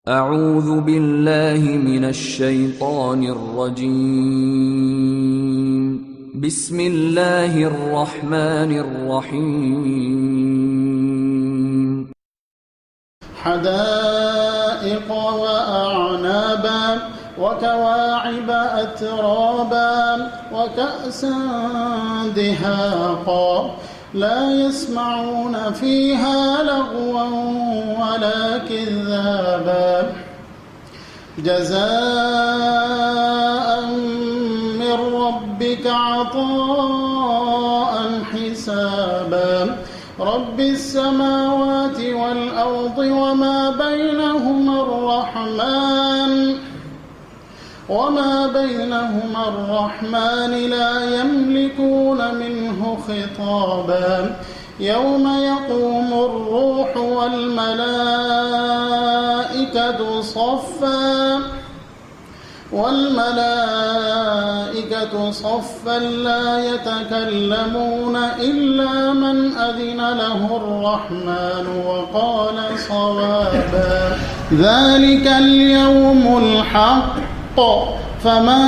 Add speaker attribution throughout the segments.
Speaker 1: أعوذ بالله من الشيطان الرجيم. بسم الله الرحمن الرحيم.
Speaker 2: حدائق وأعنابا وكواعب أترابا وكأسا دهاقا لا يسمعون فيها لغوا ولا كذابا جزاء من ربك عطاء حسابا رب السماوات والأرض وما بينهما الرحمن لا يملكون منه خطابا يوم يقوم الروح والملائكة صفا لا يتكلمون إلا من أذن له الرحمن وقال صوابا ذلك اليوم الحق فمن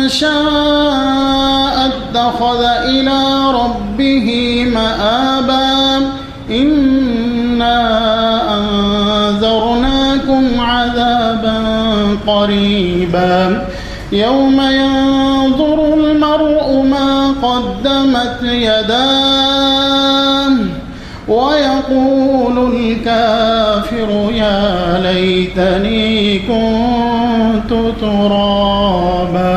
Speaker 2: شاء اتخذ إلى ربه مآبا إنا أنذرناكم عذابا قريبا يوم ينظر المرء ما قدمت يداه ويقول الكافر يا ليتني كنت ترابا.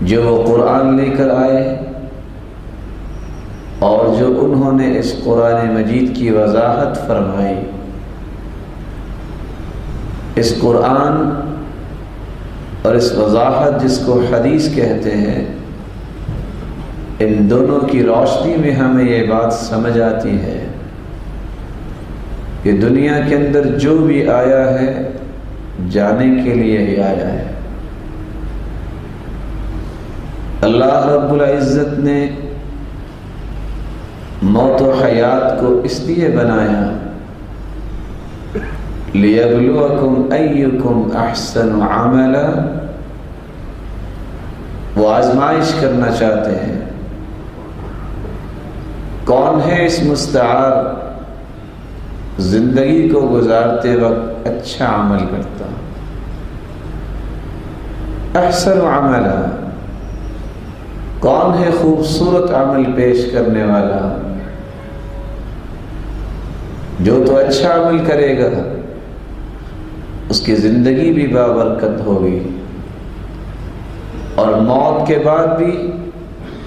Speaker 3: جو وہ قرآن لے کر آئے اور جو انہوں نے اس قرآن مجید کی وضاحت فرمائی. اس قرآن اور اس وضاحت جس کو حدیث کہتے ہیں، ان دونوں کی روشنی میں ہمیں یہ بات سمجھ آتی ہے کہ دنیا کے اندر جو بھی آیا ہے جانے کے لیے ہی آیا ہے. اللہ رب العزت نے موت و حیات کو اس لیے بنایا لِيَبْلُوَكُمْ أَيُّكُمْ أَحْسَنُ عَمَلًا، وہ آزمائش کرنا چاہتے ہیں کون ہے اس مستعار زندگی کو گزارتے وقت اچھا عمل کرتا. احسن عملا، کون ہے خوبصورت عمل پیش کرنے والا. جو تو اچھا عمل کرے گا اس کی زندگی بھی بابرکت ہوگی، اور موت کے بعد بھی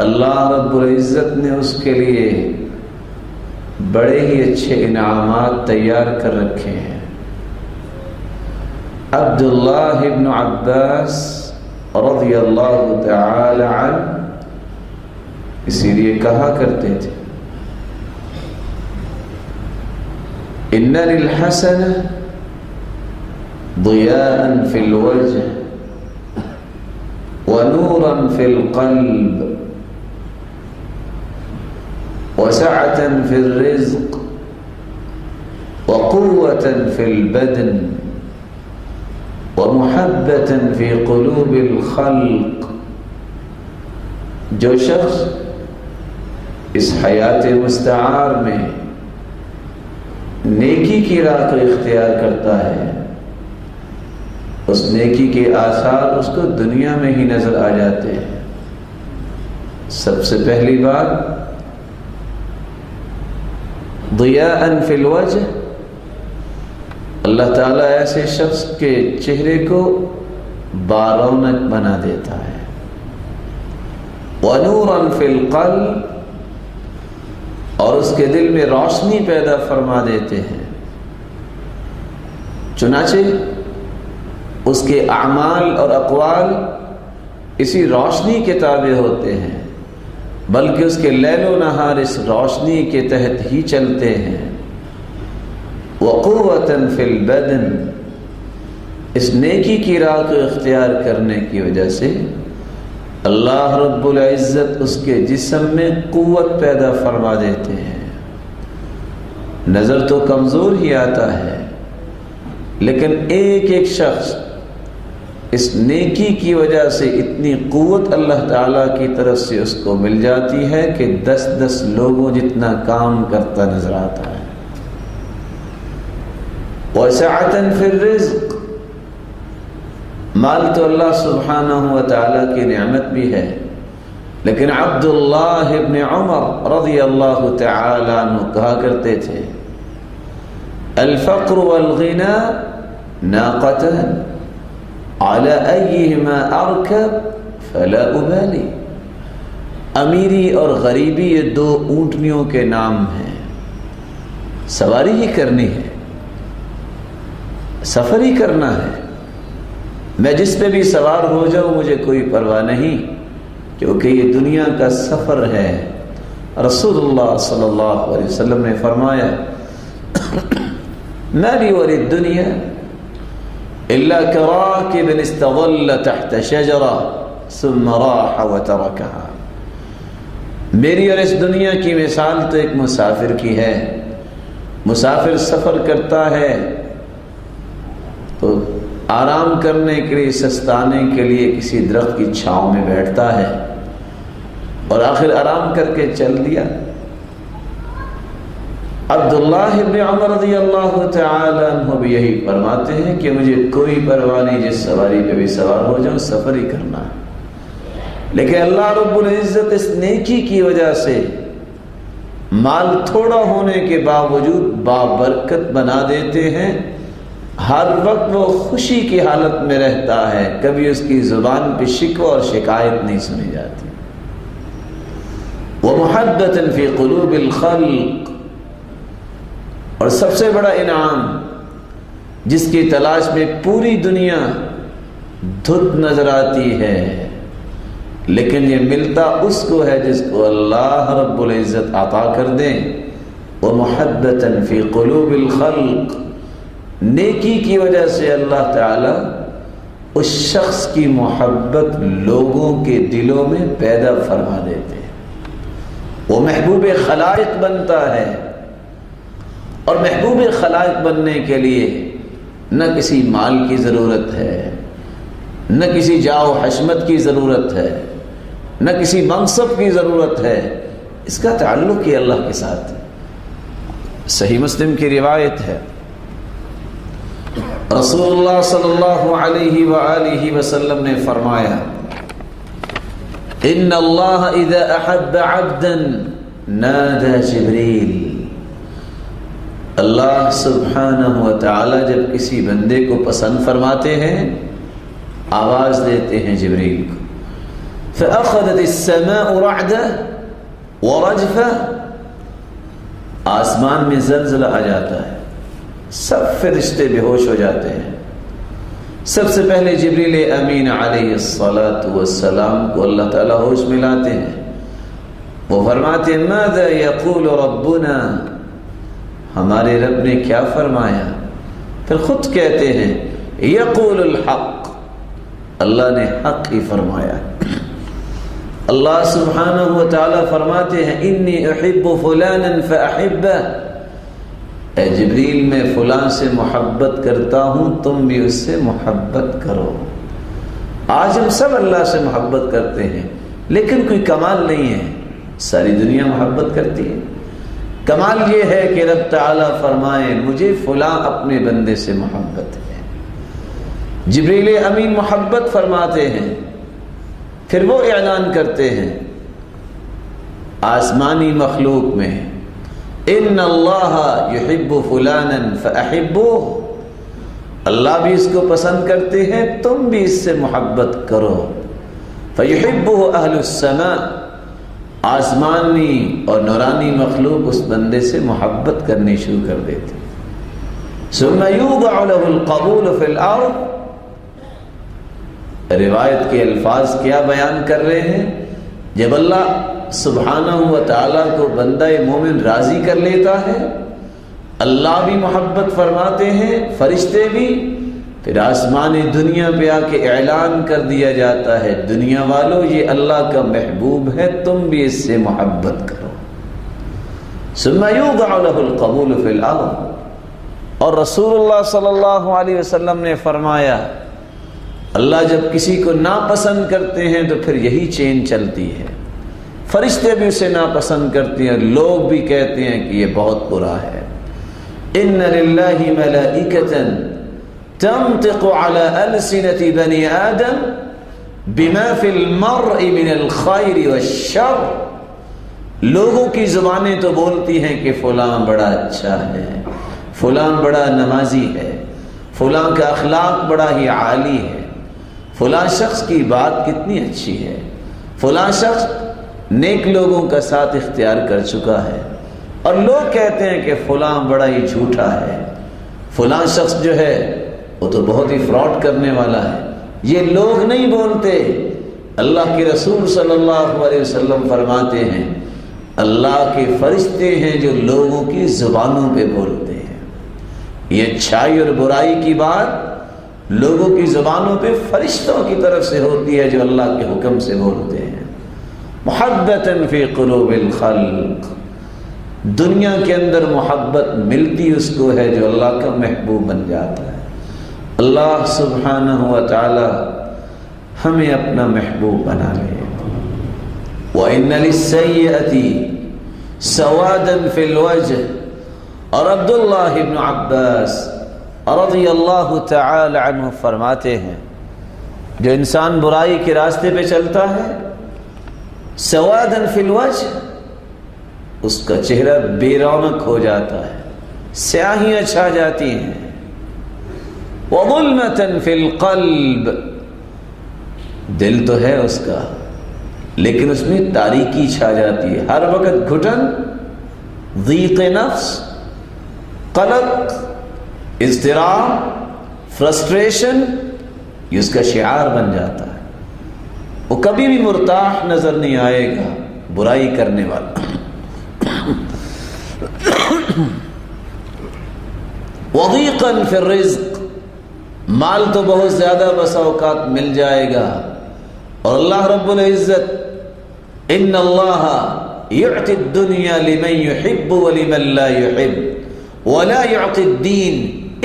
Speaker 3: اللہ رب العزت نے اس کے لیے بڑے ہی اچھے انعامات تیار کر رکھے ہیں. عبداللہ ابن عباس رضی اللہ تعالی عنہ اسی لیے کہا کرتے تھے ان للحسن ضیاء فی الوجہ ونورا فی القلب وسعة في الرزق وقوة في البدن ومحبة في قلوب الخلق. جو شخص اس حیات مستعار میں نیکی کی راہ کو اختیار کرتا ہے، اس نیکی کے آثار اس کو دنیا میں ہی نظر آ جاتے ہیں. سب سے پہلی بات ضیاء فی الوجہ، اللہ تعالیٰ ایسے شخص کے چہرے کو بارونق بنا دیتا ہے. ونورا فی القلب، اور اس کے دل میں روشنی پیدا فرما دیتے ہیں. چنانچہ اس کے اعمال اور اقوال اسی روشنی کے تابع ہوتے ہیں، بلکہ اس کے لیل و نہار اس روشنی کے تحت ہی چلتے ہیں. وقوة فی البدن، اس نیکی کی راہ کو اختیار کرنے کی وجہ سے اللہ رب العزت اس کے جسم میں قوت پیدا فرما دیتے ہیں. نظر تو کمزور ہی آتا ہے، لیکن ایک ایک شخص اس نیکی کی وجہ سے اتنی قوت اللہ تعالیٰ کی طرف سے اس کو مل جاتی ہے کہ 10 لوگوں جتنا کام کرتا نظر آتا ہے. وسعة فی الرزق، مال تو اللہ سبحانہ و تعالیٰ کی نعمت بھی ہے، لیکن عبداللہ ابن عمر رضی اللہ تعالی عنہ کہا کرتے تھے الفقر والغنى ناقتان على ایہما ارکب فلا ابالی. امیری اور غریبی یہ 2 اونٹنیوں کے نام ہیں. سواری ہی کرنی ہے، سفر ہی کرنا ہے. میں جس پہ بھی سوار ہو جاؤں مجھے کوئی پرواہ نہیں، کیونکہ یہ دنیا کا سفر ہے. رسول اللہ صلی اللہ علیہ وسلم نے فرمایا ما لی وللدنیا الا كراكب استظل تحت شجرة ثم راح وتركها. میری اور اس دنیا کی مثال تو ایک مسافر کی ہے. مسافر سفر کرتا ہے تو آرام کرنے کے لیے، سستانے کے لیے کسی درخت کی چھاؤں میں بیٹھتا ہے اور آخر آرام کر کے چل دیا. عبداللہ ابن عمر رضی اللہ تعالی عنہ بھی یہی فرماتے ہیں کہ مجھے کوئی پرواہ نہیں، جس سواری پہ بھی سوار ہو جاؤں سفر ہی کرنا ہے. لیکن اللہ رب العزت اس نیکی کی وجہ سے مال تھوڑا ہونے کے باوجود بابرکت بنا دیتے ہیں ہر وقت وہ خوشی کی حالت میں رہتا ہے، کبھی اس کی زبان پہ شکوہ اور شکایت نہیں سنی جاتی۔ وَمُحَبَّةً فِي قُلُوبِ الْخَلْقِ، اور سب سے بڑا انعام جس کی تلاش میں پوری دنیا دھت نظر آتی ہے، لیکن یہ ملتا اس کو ہے جس کو اللہ رب العزت عطا کر دیں۔ وَمُحَبَّةً فِي قُلُوبِ الْخَلْقِ، نیکی کی وجہ سے اللہ تعالی اس شخص کی محبت لوگوں کے دلوں میں پیدا فرما دیتے ہیں، وہ محبوب خلائق بنتا ہے۔ اور محبوب خلائق بننے کے لیے نہ کسی مال کی ضرورت ہے، نہ کسی جاہ و حشمت کی ضرورت ہے، نہ کسی منصب کی ضرورت ہے، اس کا تعلق ہی اللہ کے ساتھ ہے۔ صحیح مسلم کی روایت ہے، رسول اللہ صلی اللہ علیہ وآلہ وسلم نے فرمایا، ان اللہ اذا احب عبدا نادى جبریل، اللہ سبحانہ و تعالی جب کسی بندے کو پسند فرماتے ہیں آواز دیتے ہیں جبریل کو، فأخذت السماء رعدة ورجفة، آسمان میں زلزلہ آ جاتا ہے، سب فرشتے بے ہوش ہو جاتے ہیں۔ سب سے پہلے جبریل امین علیہ الصلاۃ والسلام کو اللہ تعالیٰ ہوش میں لاتے ہیں، وہ فرماتے ہیں ماذا یقول ربنا، ہمارے رب نے کیا فرمایا؟ پھر خود کہتے ہیں یقول الحق، اللہ نے حق ہی فرمایا۔ اللہ سبحانہ و تعالیٰ فرماتے ہیں انی احب فلانا فاحبہ، اے جبریل میں فلاں سے محبت کرتا ہوں، تم بھی اس سے محبت کرو۔ آج ہم سب اللہ سے محبت کرتے ہیں، لیکن کوئی کمال نہیں ہے، ساری دنیا محبت کرتی ہے۔ کمال یہ ہے کہ رب تعالیٰ فرمائے مجھے فلاں اپنے بندے سے محبت ہے۔ جبریل امین محبت فرماتے ہیں، پھر وہ اعلان کرتے ہیں آسمانی مخلوق میں ان اللہ یحب فلانا فاحبوہ، اللہ بھی اس کو پسند کرتے ہیں، تم بھی اس سے محبت کرو۔ فیحبہ اہل السماء، آسمانی اور نورانی مخلوق اس بندے سے محبت کرنی شروع کر دیتے۔ ثم یوضع له القبول فی الارض، روایت کے الفاظ کیا بیان کر رہے ہیں؟ جب اللہ سبحانہ و تعالیٰ کو بندہ مومن راضی کر لیتا ہے، اللہ بھی محبت فرماتے ہیں، فرشتے بھی، پھر آسمان دنیا پہ آ کے اعلان کر دیا جاتا ہے دنیا والوں یہ اللہ کا محبوب ہے، تم بھی اس سے محبت کرو۔ ثم یوضع له القبول فی الارض، اور رسول اللہ صلی اللہ علیہ وسلم نے فرمایا اللہ جب کسی کو ناپسند کرتے ہیں تو پھر یہی چین چلتی ہے، فرشتے بھی اسے ناپسند کرتے ہیں، لوگ بھی کہتے ہیں کہ یہ بہت برا ہے۔ ان للہ ملائکۃ تنطق على ألسنة بني آدم بما في المرء من الخير والشر، لوگوں کی زبانیں تو بولتی ہیں کہ فلاں بڑا اچھا ہے، فلاں بڑا نمازی ہے، فلاں کا اخلاق بڑا ہی عالی ہے، فلاں شخص کی بات کتنی اچھی ہے، فلاں شخص نیک لوگوں کا ساتھ اختیار کر چکا ہے، اور لوگ کہتے ہیں کہ فلاں بڑا ہی جھوٹا ہے، فلاں شخص جو ہے وہ تو بہت ہی فراڈ کرنے والا ہے۔ یہ لوگ نہیں بولتے، اللہ کے رسول صلی اللہ علیہ وسلم فرماتے ہیں اللہ کے فرشتے ہیں جو لوگوں کی زبانوں پہ بولتے ہیں۔ یہ اچھائی اور برائی کی بات لوگوں کی زبانوں پہ فرشتوں کی طرف سے ہوتی ہے جو اللہ کے حکم سے بولتے ہیں۔ محبتاً فی قلوب الخلق، دنیا کے اندر محبت ملتی اس کو ہے جو اللہ کا محبوب بن جاتا ہے۔ اللہ سبحانہ و تعالی ہمیں اپنا محبوب بنا لے۔ وَإِنَّ لِلسَّيِّئَةِ سَوَادًا فِي الْوَجْهِ، اور عبداللہ ابن عباس رضی اللہ تعالی عنہ فرماتے ہیں جو انسان برائی کے راستے پہ چلتا ہے سواداً فی الوجہ، اس کا چہرہ بے رونق ہو جاتا ہے، سیاہیاں چھا جاتی ہیں۔ وظلمة فی القلب، دل تو ہے اس کا لیکن اس میں تاریکی چھا جاتی ہے، ہر وقت گھٹن، ضیق نفس، قلق، اضطراب، فرسٹریشن، یہ اس کا شعار بن جاتا ہے۔ وہ کبھی بھی مرتاح نظر نہیں آئے گا برائی کرنے والا۔ وضیقاً فی الرزق، مال تو بہت زیادہ بسا اوقات مل جائے گا، اور اللہ رب العزت ان اللہ یعطی الدنیا لمن یحب ولمن لا یحب ولا یعطی الدین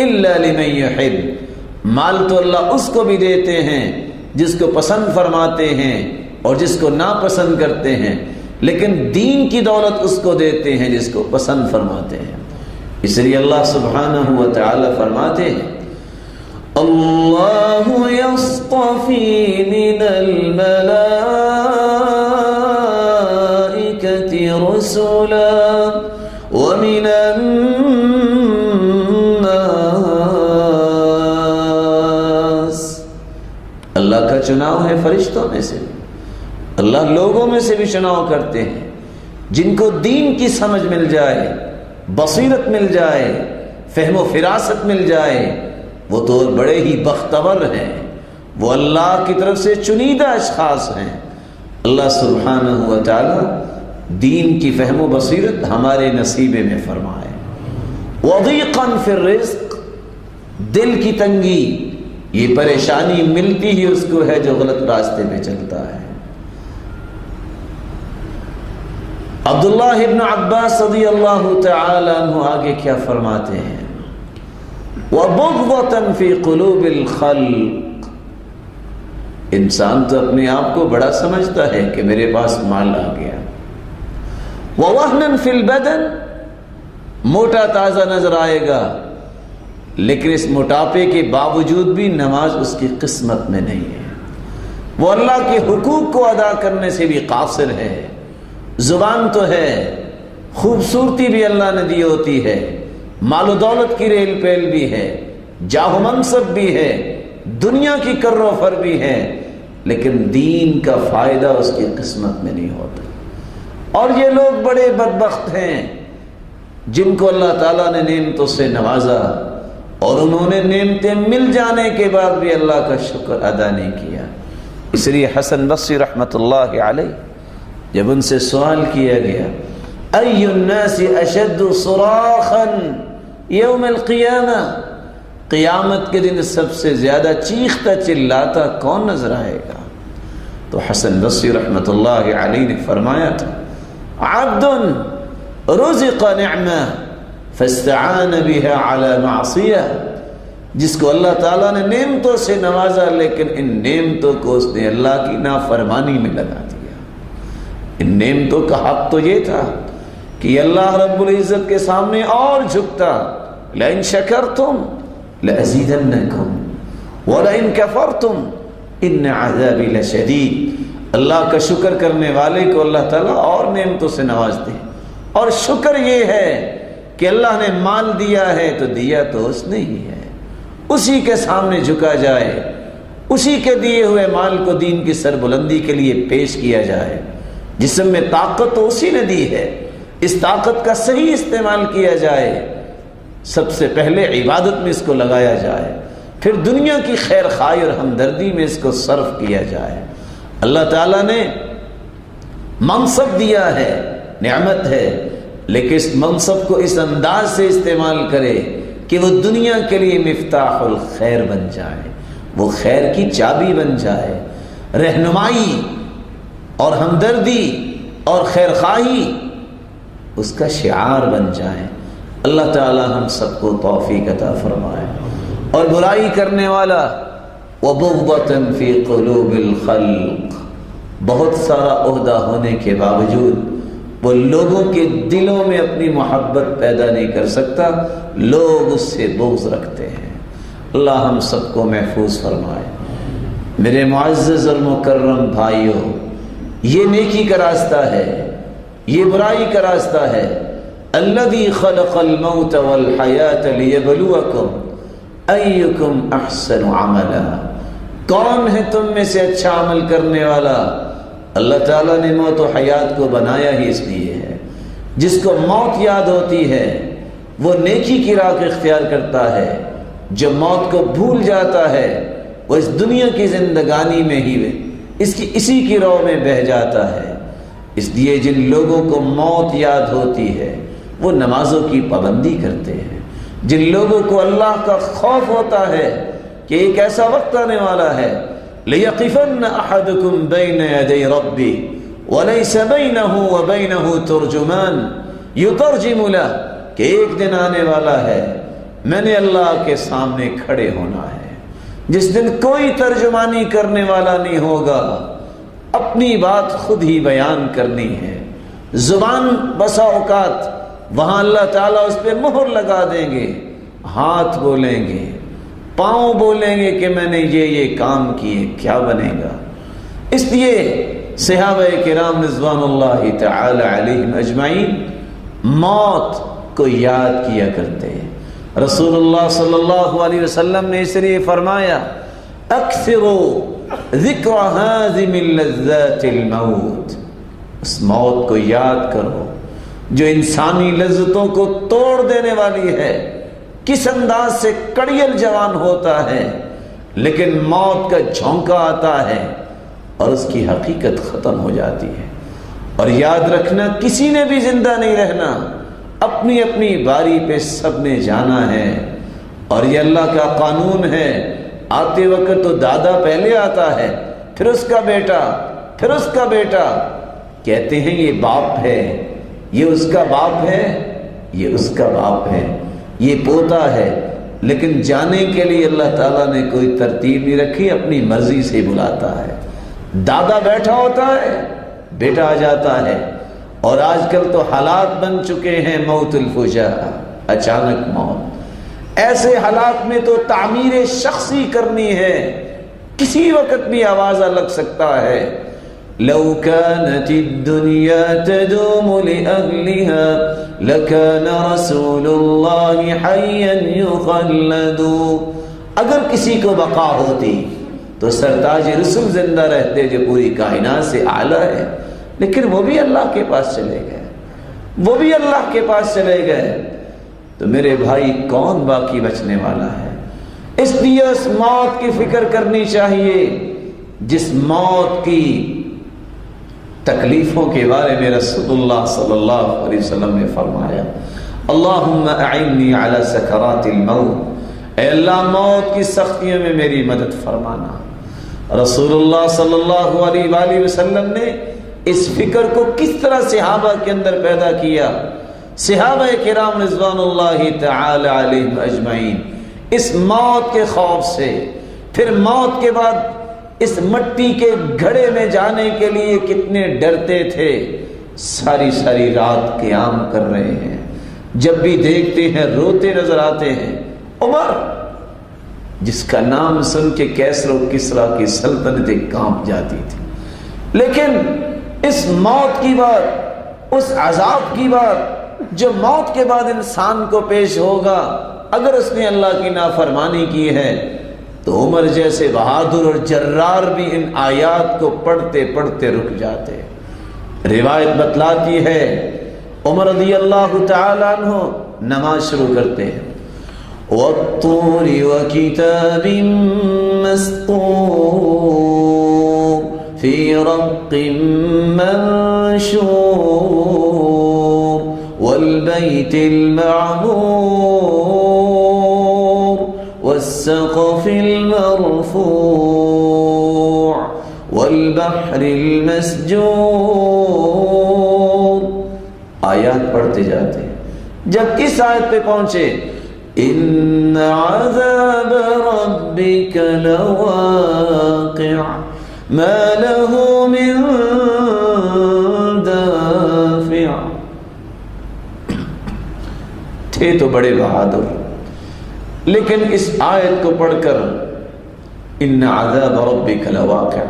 Speaker 3: الا لمن یحب، مال تو اللہ اس کو بھی دیتے ہیں جس کو پسند فرماتے ہیں اور جس کو ناپسند کرتے ہیں، لیکن دین کی دولت اس کو دیتے ہیں جس کو پسند فرماتے ہیں۔ اس لیے اللہ سبحانہ و تعالی فرماتے ہیں اللہ یصطفی من الملائکۃ رسلا ومن الناس، اللہ کا چناؤ ہے فرشتوں میں سے، اللہ لوگوں میں سے بھی چناؤ کرتے ہیں جن کو دین کی سمجھ مل جائے، بصیرت مل جائے، فہم و فراست مل جائے، وہ تو بڑے ہی بختور ہیں، وہ اللہ کی طرف سے چنیدہ اشخاص ہیں۔ اللہ سبحانہ و تعالی دین کی فہم و بصیرت ہمارے نصیبے میں فرمائے۔ وضیقاً فی الرزق، دل کی تنگی، یہ پریشانی ملتی ہی اس کو ہے جو غلط راستے پہ چلتا ہے۔ عبداللہ ابن عباس رضی اللہ تعالی عنہ آگے کیا فرماتے ہیں؟ وَبُغْضَةً فِي قُلُوبِ الْخَلْقِ، انسان تو اپنے آپ کو بڑا سمجھتا ہے کہ میرے پاس مال آ گیا۔ وَوَهْنًا فِي الْبَدَنِ، موٹا تازہ نظر آئے گا لیکن اس موٹاپے کے باوجود بھی نماز اس کی قسمت میں نہیں ہے، وہ اللہ کے حقوق کو ادا کرنے سے بھی قاصر ہے۔ زبان تو ہے، خوبصورتی بھی اللہ نے دی ہوتی ہے، مال و دولت کی ریل پیل بھی ہے، جاہ و منصب بھی ہے، دنیا کی کر و فر بھی ہے، لیکن دین کا فائدہ اس کی قسمت میں نہیں ہوتا۔ اور یہ لوگ بڑے بدبخت ہیں جن کو اللہ تعالیٰ نے نعمتوں سے نوازا اور انہوں نے نعمتیں مل جانے کے بعد بھی اللہ کا شکر ادا نہیں کیا۔ اس لیے حسن بصری رحمۃ اللہ علیہ جب ان سے سوال کیا گیا ای الناس اشد صراخا یوم القیامہ، قیامت کے دن سب سے زیادہ چیختا چلاتا کون نظر آئے گا؟ تو حسن بصری رحمۃ اللہ علیہ نے فرمایا تھا عبد رزق نعمہ فاستعان بها على معصیہ، جس کو اللہ تعالیٰ نے نعمتوں سے نوازا لیکن ان نعمتوں کو اس نے اللہ کی نافرمانی میں لگا دیا۔ ان نعمتوں کا حق تو یہ تھا کہ اللہ رب العزت کے سامنے اور جھکتا، لئن شکرتم لأزیدنکم ولئن کفرتم ان عذابی لشدید، اللہ کا شکر کرنے والے کو اللہ تعالیٰ اور نعمتوں سے نوازتے ہیں۔ اور شکر یہ ہے کہ اللہ نے مال دیا ہے تو دیا تو اس نے ہی ہے، اسی کے سامنے جھکا جائے، اسی کے دیے ہوئے مال کو دین کی سربلندی کے لیے پیش کیا جائے۔ جسم میں طاقت تو اسی نے دی ہے، اس طاقت کا صحیح استعمال کیا جائے، سب سے پہلے عبادت میں اس کو لگایا جائے، پھر دنیا کی خیر خواہی اور ہمدردی میں اس کو صرف کیا جائے۔ اللہ تعالیٰ نے منصب دیا ہے، نعمت ہے، لیکن اس منصب کو اس انداز سے استعمال کرے کہ وہ دنیا کے لیے مفتاح الخیر بن جائے، وہ خیر کی چابی بن جائے، رہنمائی اور ہمدردی اور خیر خواہی اس کا شعار بن جائے۔ اللہ تعالی ہم سب کو توفیق عطا فرمائے۔ اور برائی کرنے والا وَبُغْضَةً فِي قُلُوبِ الْخَلْقِ، بہت سارا عہدہ ہونے کے باوجود وہ لوگوں کے دلوں میں اپنی محبت پیدا نہیں کر سکتا، لوگ اس سے بغض رکھتے ہیں۔ اللہ ہم سب کو محفوظ فرمائے۔ میرے معزز اور مکرم بھائیوں، یہ نیکی کا راستہ ہے، یہ برائی کا راستہ ہے۔ الذی خلق الموت والحیات لیبلوکم، ایکم احسن عملا، کون ہے تم میں سے اچھا عمل کرنے والا؟ اللہ تعالیٰ نے موت و حیات کو بنایا ہی اس لیے ہے، جس کو موت یاد ہوتی ہے وہ نیکی کی راہ اختیار کرتا ہے، جو موت کو بھول جاتا ہے وہ اس دنیا کی زندگانی میں ہی اسی کی رو میں بہہ جاتا ہے۔ اس لیے جن لوگوں کو موت یاد ہوتی ہے وہ نمازوں کی پابندی کرتے ہیں، جن لوگوں کو اللہ کا خوف ہوتا ہے کہ ایک ایسا وقت آنے والا ہے لَيَقِفَنَّ أَحَدُكُمْ بَيْنَ يَدَيْ رَبِّهِ وَلَيْسَ بَيْنَهُ وَبَيْنَهُ تُرْجُمَانٌ يُتَرْجِمُ لَهُ، کہ ایک دن آنے والا ہے میں نے اللہ کے سامنے کھڑے ہونا ہے، جس دن کوئی ترجمانی کرنے والا نہیں ہوگا، اپنی بات خود ہی بیان کرنی ہے۔ زبان بسا اوقات وہاں اللہ تعالیٰ اس پہ مہر لگا دیں گے، ہاتھ بولیں گے، پاؤں بولیں گے کہ میں نے یہ کام کیے، کیا بنے گا؟ اس لیے صحابہ کرام رضوان اللہ تعالی علیہم اجمعین موت کو یاد کیا کرتے ہیں۔ رسول اللہ صلی اللہ علیہ وسلم نے اس لیے فرمایا اکثروا ذکر ہاضم لذات الموت، اس موت کو یاد کرو جو انسانی لذتوں کو توڑ دینے والی ہے، کس انداز سے کڑیل جوان ہوتا ہے لیکن موت کا جھونکا آتا ہے اور اس کی حقیقت ختم ہو جاتی ہے۔ اور یاد رکھنا کسی نے بھی زندہ نہیں رہنا، اپنی اپنی باری پہ سب نے جانا ہے، اور یہ اللہ کا قانون ہے۔ آتے وقت تو دادا پہلے آتا ہے، پھر اس کا بیٹا، پھر اس کا بیٹا، کہتے ہیں یہ باپ ہے، یہ اس کا باپ ہے، یہ اس کا باپ ہے، یہ پوتا ہے، لیکن جانے کے لیے اللہ تعالیٰ نے کوئی ترتیب نہیں رکھی، اپنی مرضی سے بلاتا ہے۔ دادا بیٹھا ہوتا ہے، بیٹا آ جاتا ہے، اور آج کل تو حالات بن چکے ہیں موت الفجا، اچانک موت۔ ایسے حالات میں تو تعمیر شخصی کرنی ہے، کسی وقت بھی آوازہ لگ سکتا ہے۔ لو كانت الدنيا تدوم لأهلها لكان رسول الله حيا يخلد، اگر کسی کو بقا ہوتی تو سرتاج رسول زندہ رہتے جو پوری کائنات سے اعلیٰ ہے، لیکن وہ بھی اللہ کے پاس چلے گئے، وہ بھی اللہ کے پاس چلے گئے، تو میرے بھائی کون باقی بچنے والا ہے؟ اس لیے اس موت کی فکر کرنی چاہیے جس موت کی تکلیفوں کے بارے میں رسول اللہ صلی اللہ علیہ وسلم نے فرمایا اللہم اعنی علی سکرات الموت، اے اللہ موت کی سختیوں میں میری مدد فرمانا۔ رسول اللہ صلی اللہ علیہ وآلہ وسلم نے اس فکر کو کس طرح صحابہ کے اندر پیدا کیا؟ صحابہ کرام رضوان اللہ تعالی علیہم اجمعین اس موت کے خوف سے، پھر موت کے بعد اس مٹی کے گھڑے میں جانے کے لیے کتنے ڈرتے تھے، ساری ساری رات قیام کر رہے ہیں، جب بھی دیکھتے ہیں روتے نظر آتے ہیں۔ عمر جس کا نام سن کے کیسر و کسریٰ کی سلطنتیں کانپ جاتی تھی، لیکن اس موت کی بات، اس عذاب کی بات جو موت کے بعد انسان کو پیش ہوگا اگر اس نے اللہ کی نافرمانی کی ہے، تو عمر جیسے بہادر اور جرار بھی ان آیات کو پڑھتے پڑھتے رک جاتے۔ روایت بتلاتی ہے عمر رضی اللہ تعالی عنہ نماز شروع کرتے ہیں وَالطُّورِ وَكِتَابٍ مَّسْطُورٍ فِي رَقٍّ مَّنشُورٍ وَالْبَيْتِ الْمَعْمُورِ وَالسَّقْفِ الْمَرْفُوعِ وَالْبَحْرِ الْمَسْجُورِ۔ آیات پڑھتے جاتے ہیں، جب اس آیت پہ پہنچے إِنَّ عَذَابَ رَبِّكَ لَوَاقِعٌ مَا لَهُ مِن دَافِعٍ۔ تھے تو بڑے بہادر، لیکن اس آیت کو پڑھ کر ان عذاب ربک لواقع،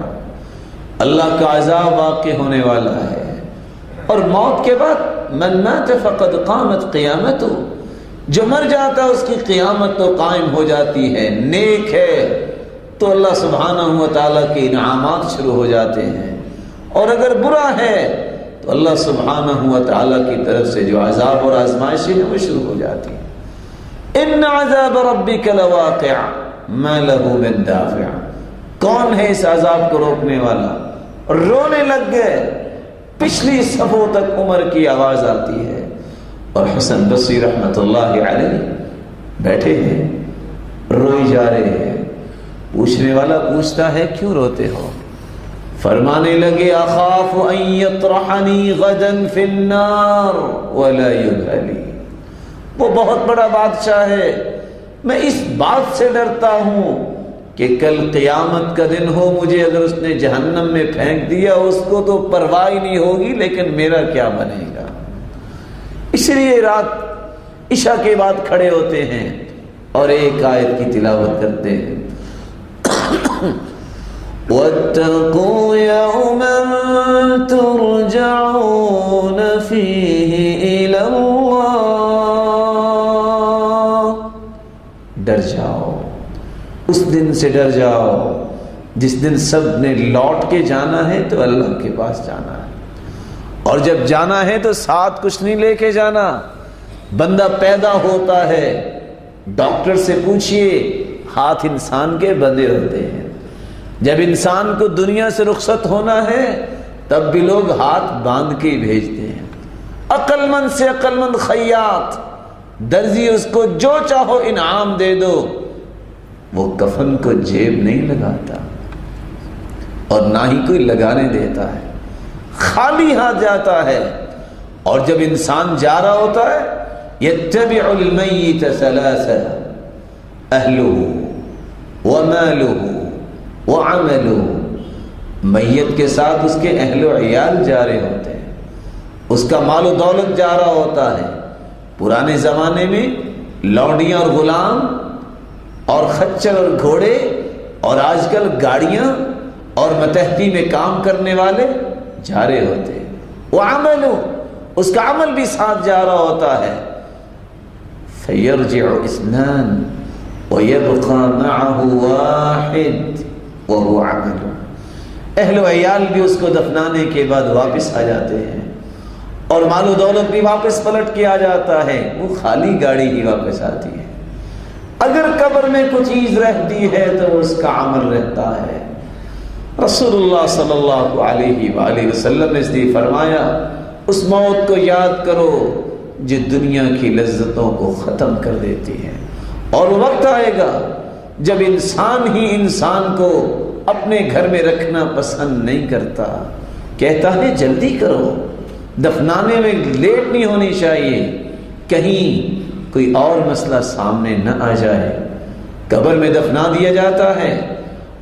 Speaker 3: اللہ کا عذاب واقع ہونے والا ہے۔ اور موت کے بعد من مات فقد قامت قیامتہ، جو مر جاتا ہے اس کی قیامت تو قائم ہو جاتی ہے، نیک ہے تو اللہ سبحانہ و تعالیٰ کے انعامات شروع ہو جاتے ہیں، اور اگر برا ہے تو اللہ سبحانہ و تعالیٰ کی طرف سے جو عذاب اور آزمائشیں ہیں وہ شروع ہو جاتی ہیں۔ ان عذاب ربک لواقع ما له من دافع، کون ہے اس عذاب کو روکنے والا؟ رونے لگ گئے، پچھلی صفوں تک عمر کی آواز آتی ہے، اور حسن بصری رحمت اللہ علیہ بیٹھے ہیں، روئی جا رہے ہیں۔ پوچھنے والا پوچھتا ہے کیوں روتے ہو؟ فرمانے لگے اخاف ان یطرحنی غدا فی النار ولا یبالی، وہ بہت بڑا بادشاہ ہے، میں اس بات سے ڈرتا ہوں کہ کل قیامت کا دن ہو، مجھے اگر اس نے جہنم میں پھینک دیا اس کو تو پرواہ نہیں ہوگی، لیکن میرا کیا بنے گا؟ اس لیے رات عشاء کے بعد کھڑے ہوتے ہیں اور ایک آیت کی تلاوت کرتے ہیں، وَاتَّقُوا يَوْمًا تُرْجَعُونَ فِيهِ إِلَى اللَّهِ، ڈر جاؤ، اس دن سے ڈر جاؤ جس دن سب نے لوٹ کے جانا ہے تو اللہ کے پاس جانا ہے، اور جب جانا ہے تو ساتھ کچھ نہیں لے کے جانا۔ بندہ پیدا ہوتا ہے، ڈاکٹر سے پوچھئے، ہاتھ انسان کے بندے ہوتے ہیں، جب انسان کو دنیا سے رخصت ہونا ہے تب بھی لوگ ہاتھ باندھ کے بھیجتے ہیں۔ عقل مند سے عقل مند خیاط، درزی اس کو جو چاہو انعام دے دو، وہ کفن کو جیب نہیں لگاتا اور نہ ہی کوئی لگانے دیتا ہے، خالی ہاتھ جاتا ہے۔ اور جب انسان جا رہا ہوتا ہے یتبع المیت ثلاثہ، اہلہ ومالہ وعملہ، میت کے ساتھ اس کے اہل و عیال جا رہے ہوتے ہیں، اس کا مال و دولت جا رہا ہوتا ہے۔ پرانے زمانے میں لونڈیاں اور غلام اور خچر اور گھوڑے، اور آج کل گاڑیاں اور متحدی میں کام کرنے والے جا رہے ہوتے ہیں۔ وعملہ، اس کا عمل بھی ساتھ جا رہا ہوتا ہے۔ فیرجع اثنان ویبقى معه واحد وهو عملہ، اہل و عیال بھی اس کو دفنانے کے بعد واپس آ جاتے ہیں، اور مال و دولت بھی واپس پلٹ کے آ جاتا ہے، وہ خالی گاڑی ہی واپس آتی ہے۔ اگر قبر میں کچھ چیز رہتی ہے تو اس کا عمل رہتا ہے۔ رسول اللہ صلی اللہ علیہ وآلہ وسلم نے اس لیے فرمایا، اس موت کو یاد کرو جو دنیا کی لذتوں کو ختم کر دیتی ہے، اور وقت آئے گا جب انسان ہی انسان کو اپنے گھر میں رکھنا پسند نہیں کرتا، کہتا ہے جلدی کرو، دفنانے میں لیٹ نہیں ہونی چاہیے، کہیں کوئی اور مسئلہ سامنے نہ آ جائے۔ قبر میں دفنا دیا جاتا ہے،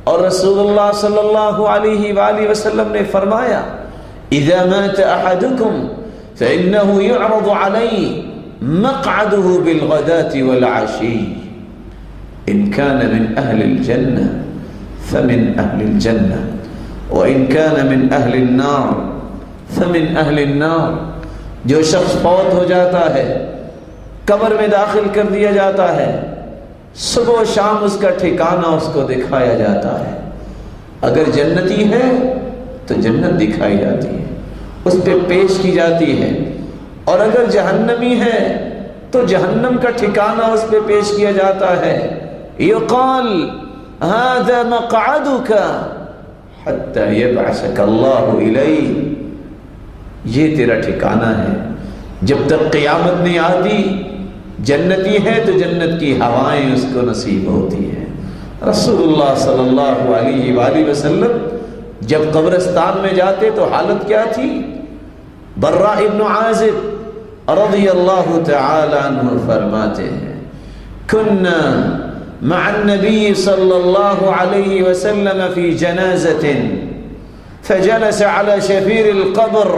Speaker 3: اور رسول اللہ صلی اللہ علیہ وآلہ وسلم نے فرمایا، اذا مات احدکم فإنه يعرض عليه مقعده بالغداة والعشي، ان كان من اهل الجنة فمن اهل الجنة وان كان من اهل النار فمن اهل النار۔ جو شخص فوت ہو جاتا ہے، قبر میں داخل کر دیا جاتا ہے، صبح و شام اس کا ٹھکانہ اس کو دکھایا جاتا ہے۔ اگر جنتی ہے تو جنت دکھائی جاتی ہے، اس پہ پیش کی جاتی ہے، اور اگر جہنمی ہے تو جہنم کا ٹھکانہ اس پہ پیش کیا جاتا ہے۔ یقال هذا مقعدک حتی یبعثک اللہ الیہ، یہ تیرا ٹھکانہ ہے جب تک قیامت نہیں آتی۔ جنتی ہے تو جنت کی ہوائیں اس کو نصیب ہوتی ہیں۔ رسول اللہ صلی اللہ علیہ وآلہ وسلم جب قبرستان میں جاتے تو حالت کیا تھی؟ برا ابن عازب رضی اللہ تعالی عنہ فرماتے ہیں، كنا مع النبي صلى الله عليه وسلم في جنازة فجلس على شفير القبر،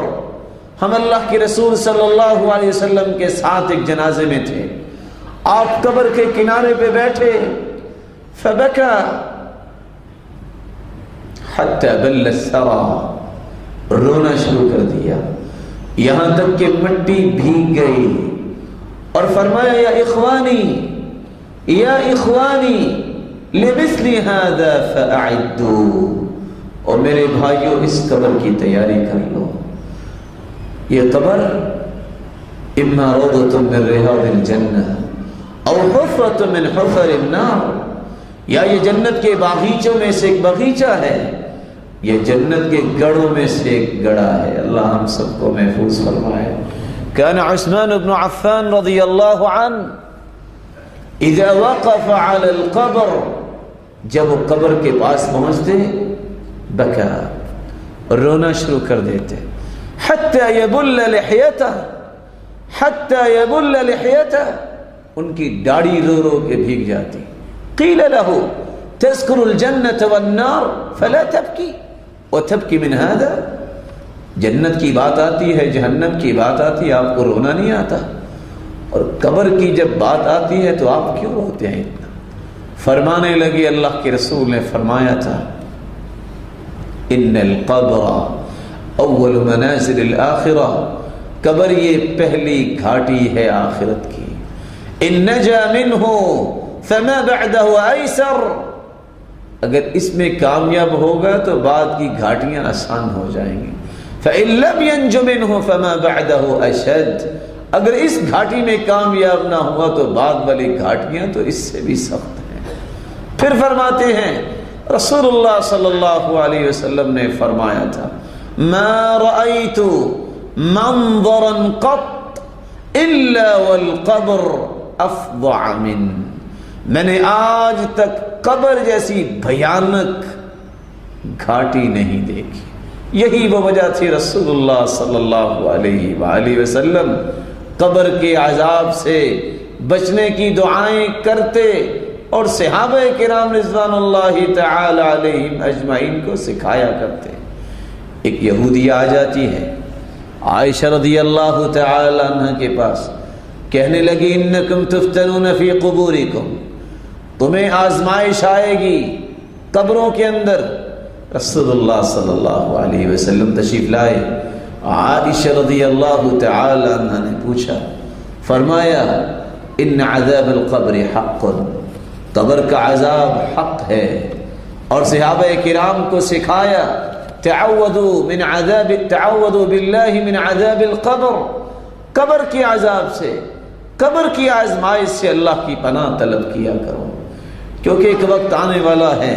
Speaker 3: ہم اللہ کے رسول صلی اللہ علیہ وسلم کے ساتھ ایک جنازے میں تھے، آپ قبر کے کنارے پہ بیٹھے، فبكى حتى بل الثرى، رونا شروع کر دیا یہاں تک کہ مٹی بھیگ گئی، اور فرمایا یا اخوانی لمثل هذا فاعدوا، اور میرے بھائیوں اس قبر کی تیاری کر لو. یہ قبر اما روضۃ من ریاض الجنہ او حفرۃ من حفر النار، یا یہ جنت کے باغیچوں میں سے ایک باغیچہ ہے، یہ جنت کے گڑھوں میں سے ایک گڑھا ہے. اللہ ہم سب کو محفوظ فرمائے. كان عثمان بن عفان رضی اللہ عنہ اذا وقف على القبر، جب وہ قبر کے پاس پہنچتے بکا، رونا شروع کر دیتے. حتى يبل لحيته، ان کی داڑھی رو رو کے بھیگ جاتی. قیل له تذكر الجنة والنار فلا تبكي وتبكي من هذا، جنت کی بات آتی ہے، جہنم کی بات آتی ہے، آپ کو رونا نہیں آتا، اور قبر کی جب بات آتی ہے تو آپ کیوں روتے ہیں اتنا؟ فرمانے لگے اللہ کے رسول نے فرمایا تھا ان القبر اول منازل الآخرہ، قبر یہ پہلی گھاٹی ہے آخرت کی. ان نجا منہ فما بعدہ ایسر، اگر اس میں کامیاب ہوگا تو بعد کی گھاٹیاں آسان ہو جائیں گی. فإن لم ينج منه فما بعده أشد، اگر اس گھاٹی میں کامیاب نہ ہوا تو بعد والی گھاٹیاں تو اس سے بھی سخت ہیں. پھر فرماتے ہیں رسول اللہ صلی اللہ علیہ وسلم نے فرمایا تھا ما رأيت منظرا قط إلا والقبر أفظع من، میں نے آج تک قبر جیسی بھیانک گھاٹی نہیں دیکھی. یہی وہ وجہ تھی رسول اللہ صلی اللہ علیہ وآلہ وسلم قبر کے عذاب سے بچنے کی دعائیں کرتے اور صحابہ کرام رضوان اللہ تعالی علیہم اجمعین کو سکھایا کرتے. ایک یہودی آ جاتی ہے عائشہ رضی اللہ تعالی عنہ کے پاس، کہنے لگی انکم تفتنون فی قبورکم، تمہیں آزمائش آئے گی قبروں کے اندر. رسول اللہ صلی اللہ علیہ وسلم تشریف لائے. عائشہ رضی اللہ تعالی عنہ نے پوچھا، فرمایا ان عذاب القبر حق، قبر کا عذاب حق ہے. اور صحابہ کرام کو سکھایا تعوذوا باللہ من عذاب القبر، قبر کے عذاب سے، قبر کی آزمائش سے اللہ کی پناہ طلب کیا کرو، کیونکہ ایک وقت آنے والا ہے.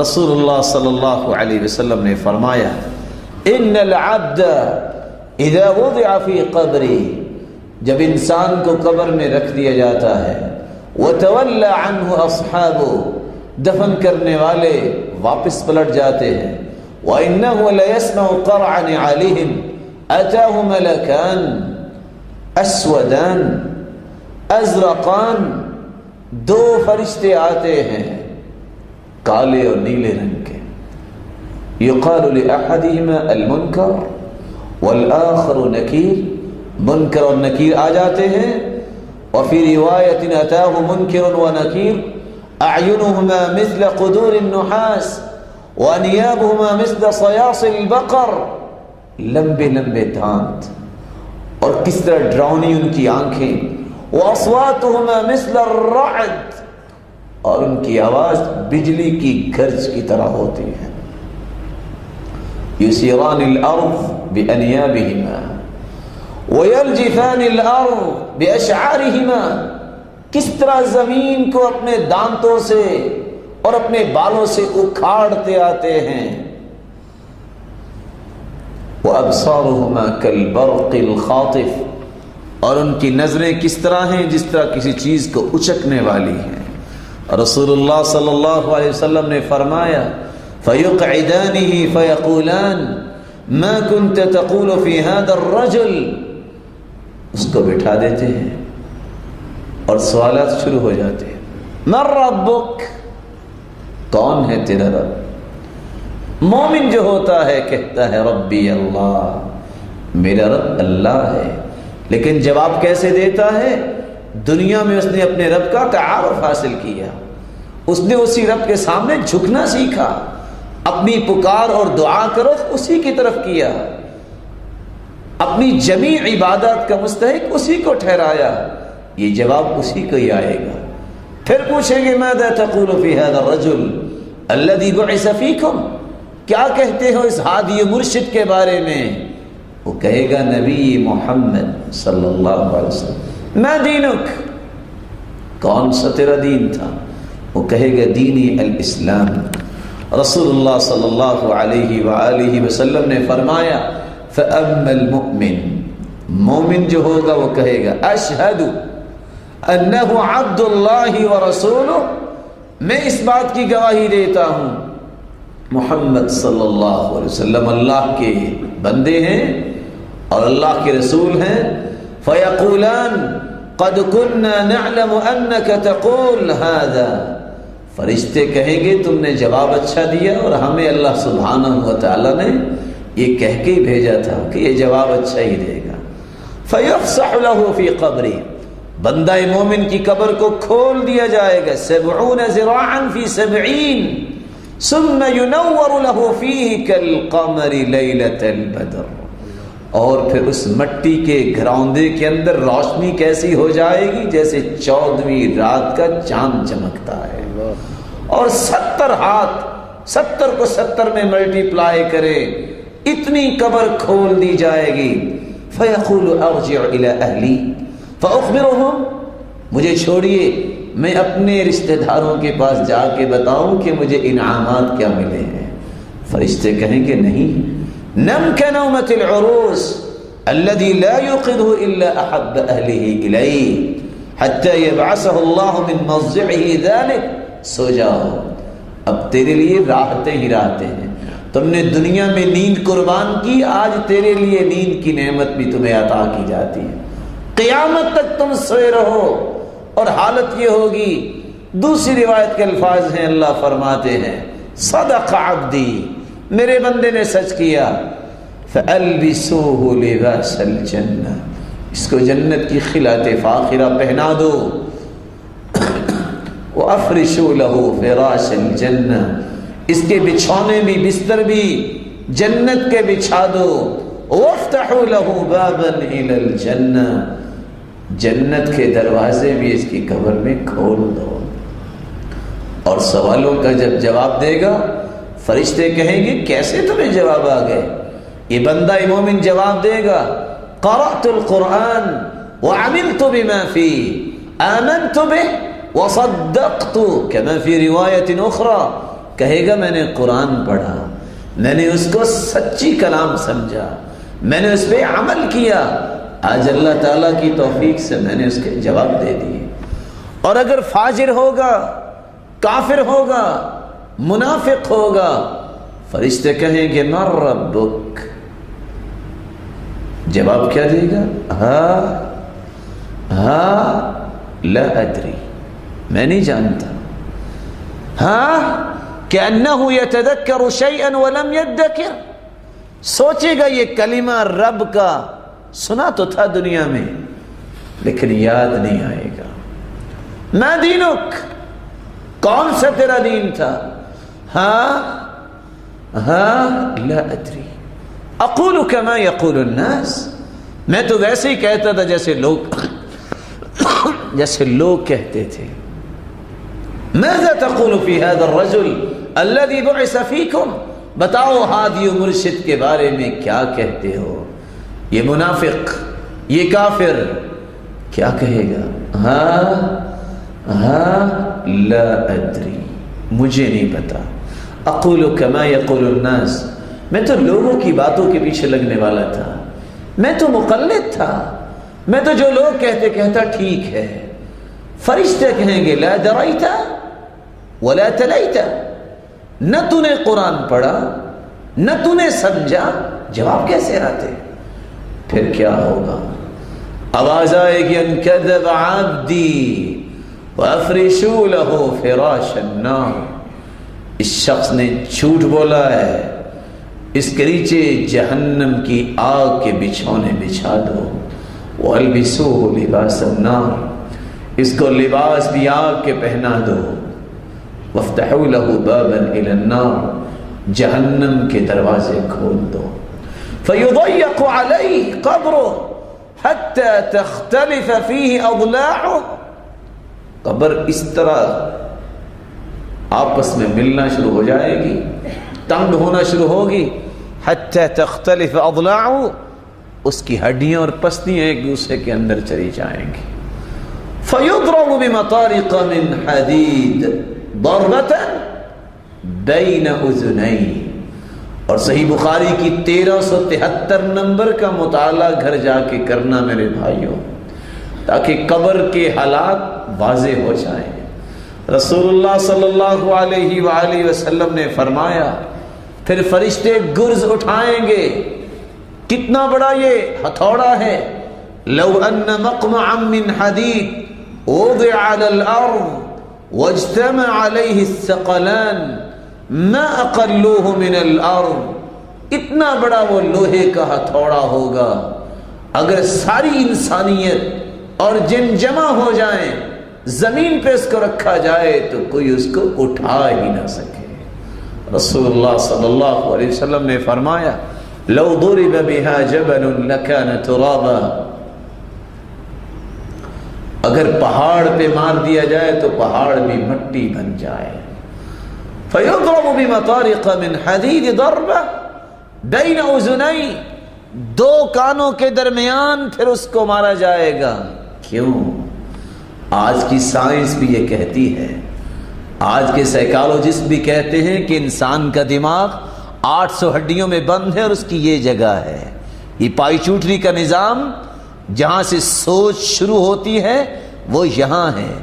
Speaker 3: رسول اللہ صلی اللہ علیہ وسلم نے فرمایا ان العبد اذا وضع فی قبری، جب انسان کو قبر میں رکھ دیا جاتا ہے، وتولى عنه اصحابه، دفن کرنے والے واپس پلٹ جاتے ہیں، وانه ليسمع قرع نعالهم اتاه ملكان اسودان ازرقان، دو فرشتے آتے ہیں کالے اور نیلے رنگ کے. یقال لأحدهما المنکر والآخر نکیر، منکر اور نکیر آ جاتے ہیں. وفی روایت اتاه منکر ونکیر اعینهما مثل قدور النحاس وانیابهما مثل صیاص البقر، لمبے لمبے دانت اور کس طرح ڈراؤنی ان کی آنکھیں. واصواتهما مثل الرعد، اور ان کی آواز بجلی کی گرج کی طرح ہوتی ہے. یسیران الارض بانیابہما ویرجفان الارض باشعارہما، کس طرح زمین کو اپنے دانتوں سے اور اپنے بالوں سے اکھاڑتے آتے ہیں. وابصارہما کالبرق الخاطف، اور ان کی نظریں کس طرح ہیں جس طرح کسی چیز کو اچکنے والی ہیں. رسول اللہ صلی اللہ علیہ وسلم نے فرمایا فَيُقْعِدَانِهِ فَيَقُولَانِ مَا كُنْتَ تَقُولُ فِي هَذَا الرَّجُلِ، اس کو بٹھا دیتے ہیں اور سوالات شروع ہو جاتے ہیں. مَن رَبُّكَ، کون ہے تیرا رب؟ مومن جو ہوتا ہے کہتا ہے ربی اللہ، میرا رب اللہ ہے. لیکن جواب کیسے دیتا ہے؟ دنیا میں اس نے اپنے رب کا تعارف حاصل کیا، اس نے اسی رب کے سامنے جھکنا سیکھا، اپنی پکار اور دعا کرو اسی کی طرف کیا، اپنی جمیع عبادات کا مستحق اسی کو ٹھہرایا. یہ جواب اسی کو ہی آئے گا. پھر پوچھیں گے ماذا تقول فی هذا الرجل الذي بعث فیکم، کیا کہتے ہو اس ہادی مرشد کے بارے میں؟ وہ کہے گا نبی محمد صلی اللہ علیہ وسلم. ما دینک، کون سا تیرا دین تھا؟ وہ کہے گا دینی الاسلام. رسول اللہ صلی اللہ علیہ وآلہ وسلم نے فرمایا فَأَمَّا الْمُؤْمِن، مومن جو ہوگا وہ کہے گا اشہد انہ عبد اللہ ورسولہ، میں اس بات کی گواہی دیتا ہوں محمد صلی اللہ علیہ وسلم اللہ کے بندے ہیں اور اللہ کے رسول ہیں. فَيَقُولَانِ قَدْ كُنَّا نَعْلَمُ أَنَّكَ تَقُولُ هَذَا، فرشتے کہیں گے تم نے جواب اچھا دیا اور ہمیں اللہ سبحانہ وتعالی نے یہ کہہ کے ہی بھیجا تھا کہ یہ جواب اچھا ہی دے گا. فَيُفْسَحُ لَهُ فِي قَبْرِهِ، بندہ مومن کی قبر کو کھول دیا جائے گا 70 ذراعا فی 70 ثم ينور له فيه كالقمر ليلة البدر، اور پھر اس مٹی کے گھروندے کے اندر روشنی کیسی ہو جائے گی جیسے 14ویں رات کا چاند چمکتا ہے. اور 70 ہاتھ 70 کو 70 میں ملٹیپلائی کرے اتنی قبر کھول دی جائے گی. فَيَقُولُ أَرْجِعُ إِلَىٰ أَهْلِي فَأُخْبِرُهُمْ، مجھے چھوڑیے میں اپنے رشتہ داروں کے پاس جا کے بتاؤں کہ مجھے انعامات کیا ملے ہیں. فرشتے کہیں گے نہیں، نم كنومة العروس الذي لا يوقظه إلا أحب أهله إليه حتى يبعثه الله من مضجعه ذلك. سو جاؤ، اب تیرے لیے راحتیں ہی راحتیں ہیں. تم نے دنیا میں نیند قربان کی، آج تیرے لیے نیند کی نعمت بھی تمہیں عطا کی جاتی ہے. قیامت تک تم سوئے رہو اور حالت یہ ہوگی. دوسری روایت کے الفاظ ہیں، اللہ فرماتے ہیں صدق عبدی، میرے بندے نے سچ کیا. فَأَلْبِسُوهُ لِبَاسَ الْجَنَّةِ، اس کو جنت کی خلعت فاخرہ پہنا دو. وَأَفْرِشُوا لَهُ فِرَاشَ الْجَنَّةِ، اس کے بچھونے بھی بستر بھی جنت کے بچھا دو. وَافْتَحُوا لَهُ بَابًا إِلَى الْجَنَّةِ، جنت کے دروازے بھی اس کی قبر میں کھول دو. اور سوالوں کا جب جواب دے گا فرشتے کہیں گے کیسے تمہیں جواب آ گئے؟ یہ بندہ مومن جواب دے گا قرأت القرآن وعملت بما فيه آمنت به وصدقت كما في روایت اخرى، کہے گا میں نے قرآن پڑھا، میں نے اس کو سچی کلام سمجھا، میں نے اس پہ عمل کیا. آج اللہ تعالیٰ کی توفیق سے میں نے اس کے جواب دے دیے. اور اگر فاجر ہوگا، کافر ہوگا، منافق ہوگا، فرشتے کہیں گے من ربک، جواب کیا دے گا؟ لا ادری، میں نہیں جانتا. کأنہ یتذکر شیئا ولم یذکر، سوچے گا یہ کلمہ رب کا سنا تو تھا دنیا میں لیکن یاد نہیں آئے گا. ما دینک، کون سا تیرا دین تھا؟ لا ادری اقول کما یقول الناس، میں تو ویسے ہی کہتا تھا جیسے لوگ کہتے تھے. ماذا تقول فی هذا الرجل الذي بعث فیکم، بتاؤ ہادی مرشد کے بارے میں کیا کہتے ہو؟ یہ منافق، یہ کافر کیا کہے گا؟ لا ادری، مجھے نہیں پتا. اقول کما یقول الناس، میں تو لوگوں کی باتوں کے پیچھے لگنے والا تھا، میں تو مقلد تھا، میں تو جو لوگ کہتے کہتا ٹھیک ہے. فرشتے کہیں گے لا دریت ولا تلیت، نہ تو نے قرآن پڑھا نہ تو نے سمجھا، جواب کیسے آتے؟ پھر کیا ہوگا؟ آواز آئے گی ان کذب عبدی وَأَفْرِشُوا لَهُ فِرَاشَ النَّارِ، اس شخص نے جھوٹ بولا ہے، اس کے نیچے جہنم کی آگ کے بچھونے بچھا دو. وَأَلْبِسُوهُ لِبَاسَ النَّارِ، اس کو لباس بھی آگ کے پہنا دو. وَافْتَحُوا لَهُ بَابًا إِلَى النَّارِ، جہنم کے دروازے کھول دو. فَيُضَيَّقُ عَلَيْهِ قَبْرُهُ، حتی تختلف فیہ اضلاعہ، قبر اس طرح آپس میں ملنا شروع ہو جائے گی، تنگ ہونا شروع ہوگی، حتی تختلف اضلاعہ، اس کی ہڈیاں اور پسلیاں ایک دوسرے کے اندر چلی جائیں گی. فیضرب بمطارق من حدید ضربۃ بین اذنین. اور صحیح بخاری کی 1373 نمبر کا مطالعہ گھر جا کے کرنا میرے بھائیوں، تاکہ قبر کے حالات واضح ہو جائیں. رسول اللہ صلی اللہ علیہ وآلہ وسلم نے فرمایا پھر فرشتے گرز اٹھائیں گے. کتنا بڑا یہ ہتھوڑا ہے. لو ان مقمعا من حدید وضع على الارض واجتمع عليه الثقلان ما اقلوه من الارض. اتنا بڑا وہ لوہے کا ہتھوڑا ہوگا، اگر ساری انسانیت اور جن جمع ہو جائیں زمین پہ اس کو رکھا جائے تو کوئی اس کو اٹھا ہی نہ سکے. رسول اللہ صلی اللہ علیہ وسلم نے فرمایا لو ضرب بها جبل لكان ترابا. اگر پہاڑ پہ مار دیا جائے تو پہاڑ بھی مٹی بن جائے. فيضرب بمطارق من حديد ضربة بين اذنين، دو کانوں کے درمیان پھر اس کو مارا جائے گا. کیوں؟ آج کی سائنس بھی یہ کہتی ہے، آج کے سائیکالوجسٹ بھی کہتے ہیں کہ انسان کا دماغ 800 ہڈیوں میں بند ہے اور اس کی یہ جگہ ہے. یہ پائی چوٹری کا نظام جہاں سے سوچ شروع ہوتی ہے وہ یہاں ہے.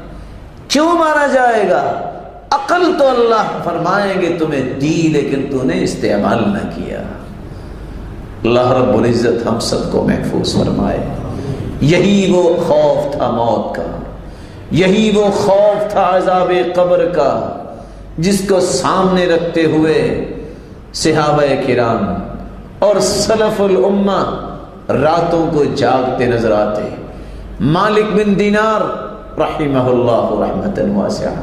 Speaker 3: کیوں مارا جائے گا؟ عقل تو اللہ فرمائیں گے تمہیں دی، لیکن تو نے استعمال نہ کیا. اللہ رب العزت ہم سب کو محفوظ فرمائے. یہی وہ خوف تھا موت کا، یہی وہ خوف تھا عذاب قبر کا، جس کو سامنے رکھتے ہوئے صحابہ کرام اور سلف الامہ راتوں کو جاگتے نظر آتے. مالک بن دینار رحمہ اللہ رحمۃ واسعہ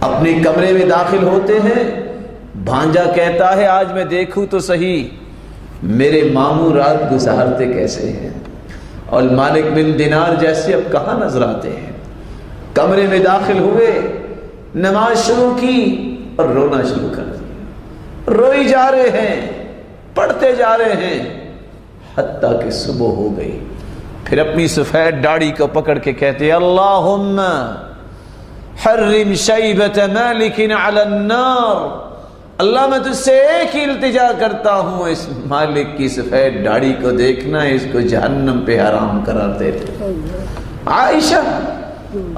Speaker 3: اپنے کمرے میں داخل ہوتے ہیں. بھانجا کہتا ہے آج میں دیکھوں تو صحیح میرے ماموں رات گزارتے کیسے ہیں، اور مالک بن دینار جیسے اب کہاں نظر آتے ہیں. کمرے میں داخل ہوئے، نماز شروع کی اور رونا شروع کر دیا. روئی جا رہے ہیں، پڑھتے جا رہے ہیں، حتیٰ کہ صبح ہو گئی. پھر اپنی سفید داڑھی کو پکڑ کے کہتے اللہم حرم شیبت مالک علی النار. اللہ میں تجھ سے ایک ہی التجا کرتا ہوں، اس مالک کی سفید داڑھی کو دیکھنا، اس کو جہنم پہ حرام قرار دیتے. عائشہ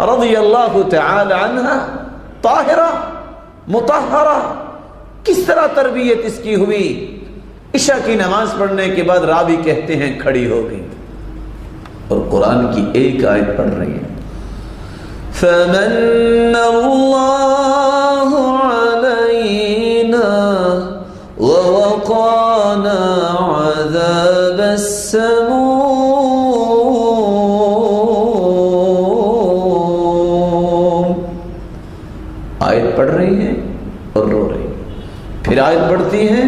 Speaker 3: رضی اللہ تعالی عنہ طاہرہ مطہرہ، کس طرح تربیت اس کی ہوئی. عشاء کی نماز پڑھنے کے بعد راوی کہتے ہیں کھڑی ہو گئی اور قرآن کی ایک آیت پڑھ رہی ہے. فمن اللہ علینا ووقانا عذاب السموم. آیت پڑھ رہی ہے اور رو رہی ہے، پھر آیت پڑھتی ہے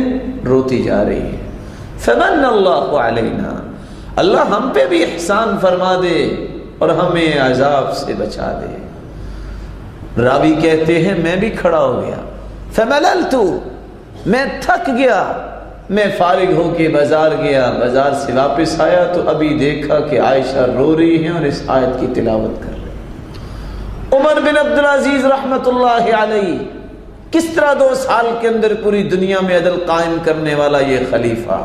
Speaker 3: روتی جا رہی ہے. فمن اللہ علینا، اللہ ہم پہ بھی احسان فرما دے اور ہمیں عذاب سے بچا دے. راوی کہتے ہیں میں بھی کھڑا ہو گیا. فمللت، میں تھک گیا، میں فارغ ہو کے بازار گیا. بازار سے واپس آیا تو ابھی دیکھا کہ عائشہ رو رہی ہیں اور اس آیت کی تلاوت کر رہی. عمر بن عبدالعزیز رحمت اللہ علیہ، کس طرح 2 سال کے اندر پوری دنیا میں عدل قائم کرنے والا یہ خلیفہ،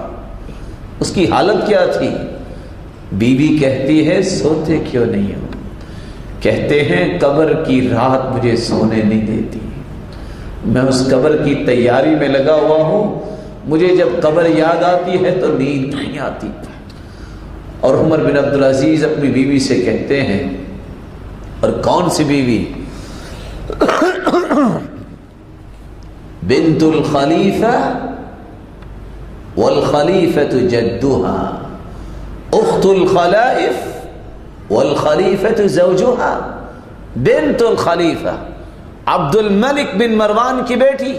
Speaker 3: اس کی حالت کیا تھی؟ بیوی کہتی ہے سوتے کیوں نہیں ہو؟ کہتے ہیں قبر کی رات مجھے سونے نہیں دیتی، میں اس قبر کی تیاری میں لگا ہوا ہوں، مجھے جب قبر یاد آتی ہے تو نیند نہیں آتی. اور عمر بن عبدالعزیز اپنی بیوی سے کہتے ہیں، اور کون سی بیوی؟ بنت الخلیفہ والخلیفۃ جدها، اخت الخلائف والخلیفۃ زوجها. بنت الخلیفہ عبد الملک بن مروان کی بیٹی،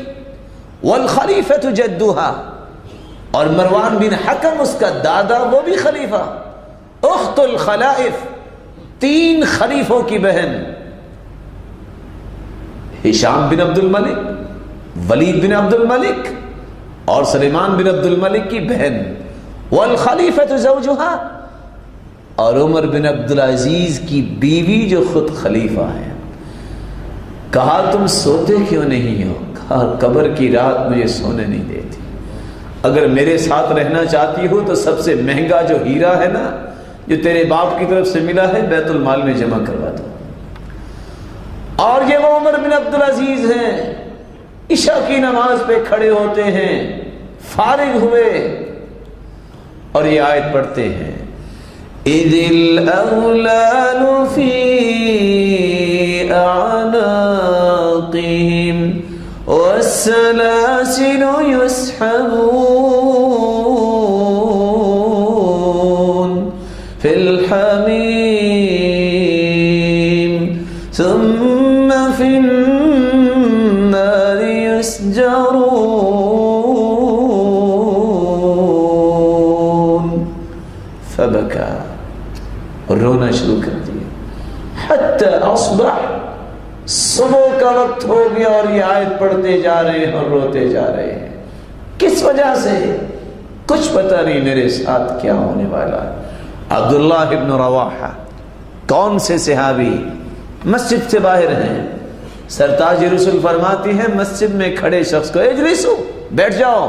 Speaker 3: والخلیفۃ جدها، اور مروان بن حکم اس کا دادا، وہ بھی خلیفہ. اخت الخلائف، 3 خلیفوں کی بہن، ہشام بن عبد الملک، ولید بن عبد الملک اور سلیمان بن عبد الملک کی بہن، والخلیفۃ زوجہا، اور عمر بن عبد العزیز کی بیوی جو خود خلیفہ ہے۔ کہا تم سوتے کیوں نہیں ہو؟ کہا قبر کی رات مجھے سونے نہیں دیتی، اگر میرے ساتھ رہنا چاہتی ہو تو سب سے مہنگا جو ہیرا ہے نا جو تیرے باپ کی طرف سے ملا ہے بیت المال میں جمع کروا دو۔ اور یہ وہ عمر بن عبد العزیز ہیں، عشاء کی نماز پہ کھڑے ہوتے ہیں، فارغ ہوئے اور یہ آیت پڑھتے ہیں اِذِ الْأَغْلَالُ فِي أَعْنَاقِهِمْ وَالسَّلَاسِلُ يُسْحَبُونَ فِي الْحَمِيمِ ثُمَّ فِي النَّارِ يُسْجَرُونَ فَبَكَى، اور رونا شروع کر دیا، حتی اصبح، صبح کا وقت ہو گیا اور یہ آیت پڑھتے جا رہے ہیں اور روتے جا رہے ہیں۔ کس وجہ سے؟ کچھ پتہ نہیں میرے ساتھ کیا ہونے والا ہے۔ عبداللہ ابن رواحہ، کون سے صحابی، مسجد سے باہر ہیں، سرتاج رسول فرماتی ہیں مسجد میں کھڑے شخص کو اجلسو، بیٹھ جاؤ۔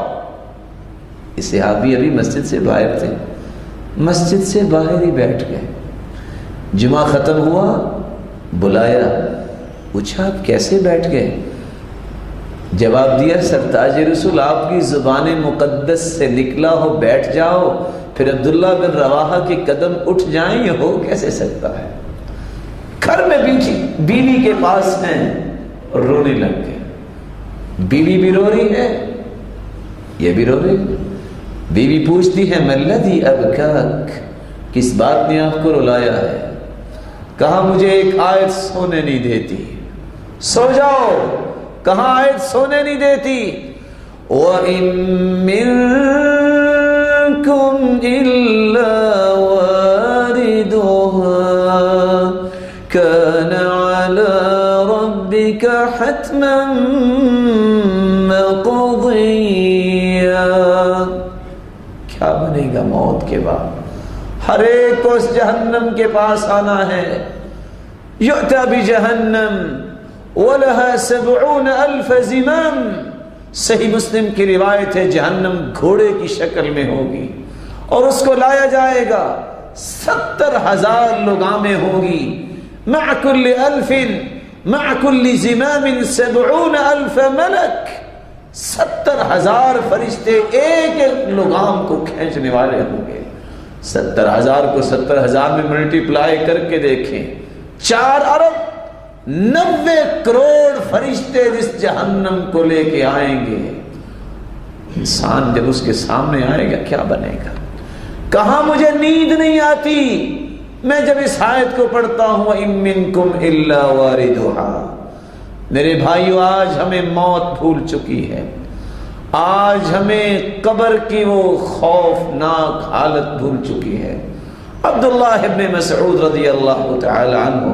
Speaker 3: یہ صحابی ابھی مسجد سے باہر تھے، مسجد سے باہر ہی بیٹھ گئے۔ جمعہ ختم ہوا، بلایا، پوچھا آپ کیسے بیٹھ گئے؟ جواب دیا سرتاج رسول آپ کی زبان مقدس سے نکلا ہو بیٹھ جاؤ، پھر عبداللہ بن رواحہ کے قدم اٹھ جائیں، یہ ہو کیسے سکتا ہے؟ گھر میں بیوی کے پاس ہیں اور رونے لگ گئے۔ بیوی بھی رو رہی ہے، یہ بھی رو رہی ہے۔ بیوی پوچھتی ہے مَلَّذِي أَبْكَاكَ، کس بات نے آپ کو رلایا ہے؟ کہا مجھے ایک آیت سونے نہیں دیتی، سو جاؤ۔ کہاں آیت سونے نہیں دیتی؟ وَإِن مِّنكُمْ إِلَّا وَارِدُهَا كَانَ عَلَى رَبِّكَ حَتْمًا مَّقْضِيًّا۔ کیا بنے گا موت کے بعد؟ ہر ایک کو اس جہنم کے پاس آنا ہے۔ یؤتی بجہنم وَلَهَا 70,000 زِمَامٍ، صحیح مسلم کی روایت ہے، جہنم گھوڑے کی شکل میں ہوگی اور اس کو لایا جائے گا، 70,000 لگامیں ہوں گی، مع كل 1000 مع كل زمام 70,000 ملک، 70,000 فرشتے ایک ایک لگام کو کھینچنے والے ہوں گے۔ 70,000 کو 70,000 میں ملٹیپلائی کر کے دیکھیں، 4 ارب 90 کروڑ فرشتے جس جہنم کو لے کے آئیں گے۔ انسان جب اس کے سامنے آئے گا کیا بنے گا؟ کہاں مجھے نیند نہیں آتی میں جب اس آیت کو پڑھتا ہوں وَإِن مِّنكُمْ إِلَّا وَارِدُهَا۔ میرے بھائیو، آج ہمیں موت بھول چکی ہے، آج ہمیں قبر کی وہ خوفناک حالت بھول چکی ہے۔ عبداللہ ابن مسعود رضی اللہ تعالی عنہ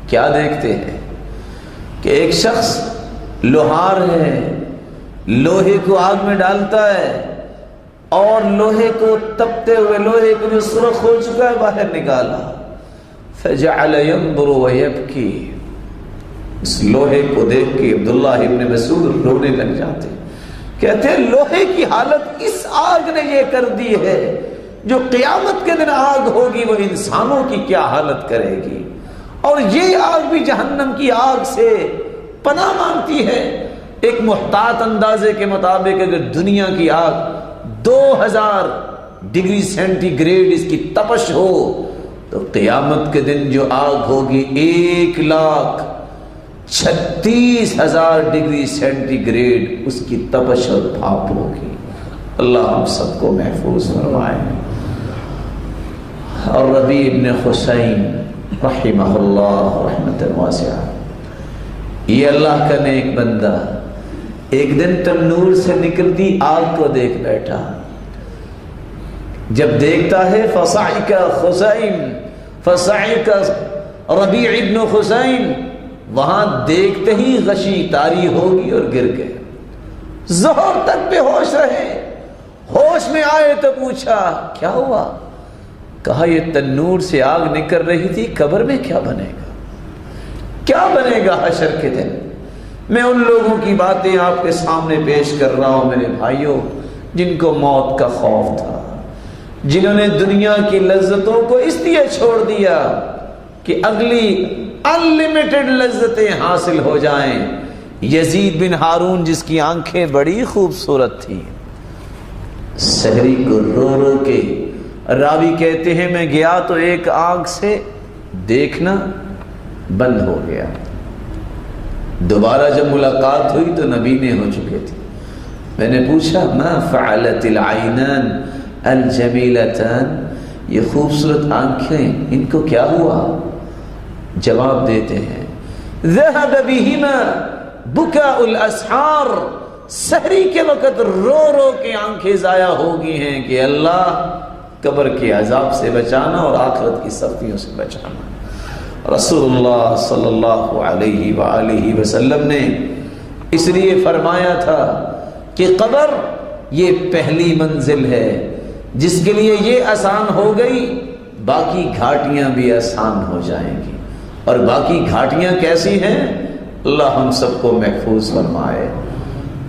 Speaker 3: کیا دیکھتے ہیں کہ ایک شخص لوہار ہے، لوہے کو آگ میں ڈالتا ہے اور لوہے کو تپتے ہوئے لوہے کو جو سرخ ہو چکا ہے باہر نکالا، فجعل ينظر ويبكي۔ اس لوہے کو دیکھ کے عبداللہ ابن مسعود رونے لگ جاتے، کہتے ہیں لوہے کی حالت اس آگ نے یہ کر دی ہے، جو قیامت کے دن آگ ہوگی وہ انسانوں کی کیا حالت کرے گی۔ اور یہ آگ بھی جہنم کی آگ سے پناہ مانگتی ہے۔ ایک محتاط اندازے کے مطابق اگر دنیا کی آگ 2000 ڈگری سینٹی گریڈ اس کی تپش ہو تو قیامت کے دن جو آگ ہوگی 1,36,000 ڈگری سینٹی گریڈ اس کی تپش اور بھاپ ہوگی۔ اللہ ہم سب کو محفوظ فرمائے۔ اور ربیع ابن حسین رحمہ اللہ رحمت واسعہ، یہ اللہ کا نیک بندہ، ایک دن تنور سے نکلتی آگ کو دیکھ بیٹھا، جب دیکھتا ہے فصعق خثیم، فصعق ربیع ابن خثیم، وہاں دیکھتے ہی غشی طاری ہوگی اور گر گئے. ظہر تک بے ہوش رہے. ہوش میں آئے تو پوچھا کیا ہوا؟ کہا یہ تنور سے آگ نکل رہی تھی، قبر میں کیا بنے گا، کیا بنے گا حشر کے دن. میں ان لوگوں کی باتیں آپ کے سامنے پیش کر رہا ہوں میرے بھائیوں، جن کو موت کا خوف تھا، جنہوں نے دنیا کی لذتوں کو اس لیے چھوڑ دیا کہ اگلی انلمیٹڈ لذتیں حاصل ہو جائیں. یزید بن ہارون جس کی آنکھیں بڑی خوبصورت تھیں، سحری کو رو رو کے، راوی کہتے ہیں میں گیا تو ایک آنکھ سے دیکھنا بند ہو گیا. دوبارہ جب ملاقات ہوئی تو نبی نے ہو چکے تھے. میں نے پوچھا ما فعلت العینان الجمیلتان، یہ خوبصورت آنکھیں ان کو کیا ہوا؟ جواب دیتے ہیں ذهب بهما بكاء الاسحار، سحری کے وقت رو رو کے آنکھیں ضائع ہو گئی ہیں کہ اللہ قبر کے عذاب سے بچانا اور آخرت کی سختیوں سے بچانا. رسول اللہ صلی اللہ علیہ وآلہ وسلم نے اس لیے فرمایا تھا کہ قبر یہ پہلی منزل ہے، جس کے لیے یہ آسان ہو گئی باقی گھاٹیاں بھی آسان ہو جائیں گی. اور باقی گھاٹیاں کیسی ہیں؟ اللہ ہم سب کو محفوظ فرمائے.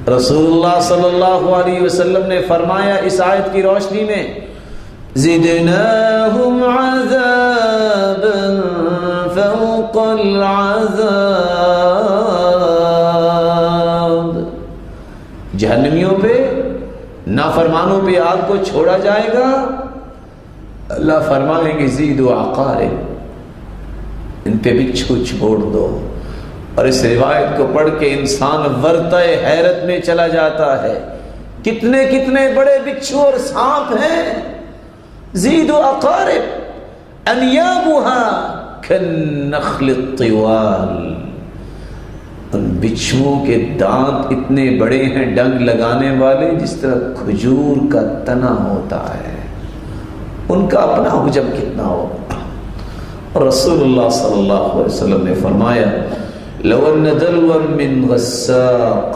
Speaker 3: رسول اللہ صلی اللہ علیہ وسلم نے فرمایا اس آیت کی روشنی میں زدناہم عذابا فوق العذاب، جہنمیوں پہ، نافرمانوں پہ آگ کو چھوڑا جائے گا. اللہ فرمائیں گے زیدوا عقارب، ان پہ بچھو چھوڑ دو. اور اس روایت کو پڑھ کے انسان ورطہ حیرت میں چلا جاتا ہے. کتنے کتنے بڑے بچھو اور سانپ ہیں. زید و اقارب انیابها کالنخل الطوال، ان بچھوؤں کے دانت اتنے بڑے ہیں ڈنگ لگانے والے جس طرح کھجور کا تنا ہوتا ہے. ان کا اپنا حجم کتنا ہوگا. اور رسول اللہ صلی اللہ علیہ وسلم نے فرمایا لو ان دلوا من غساق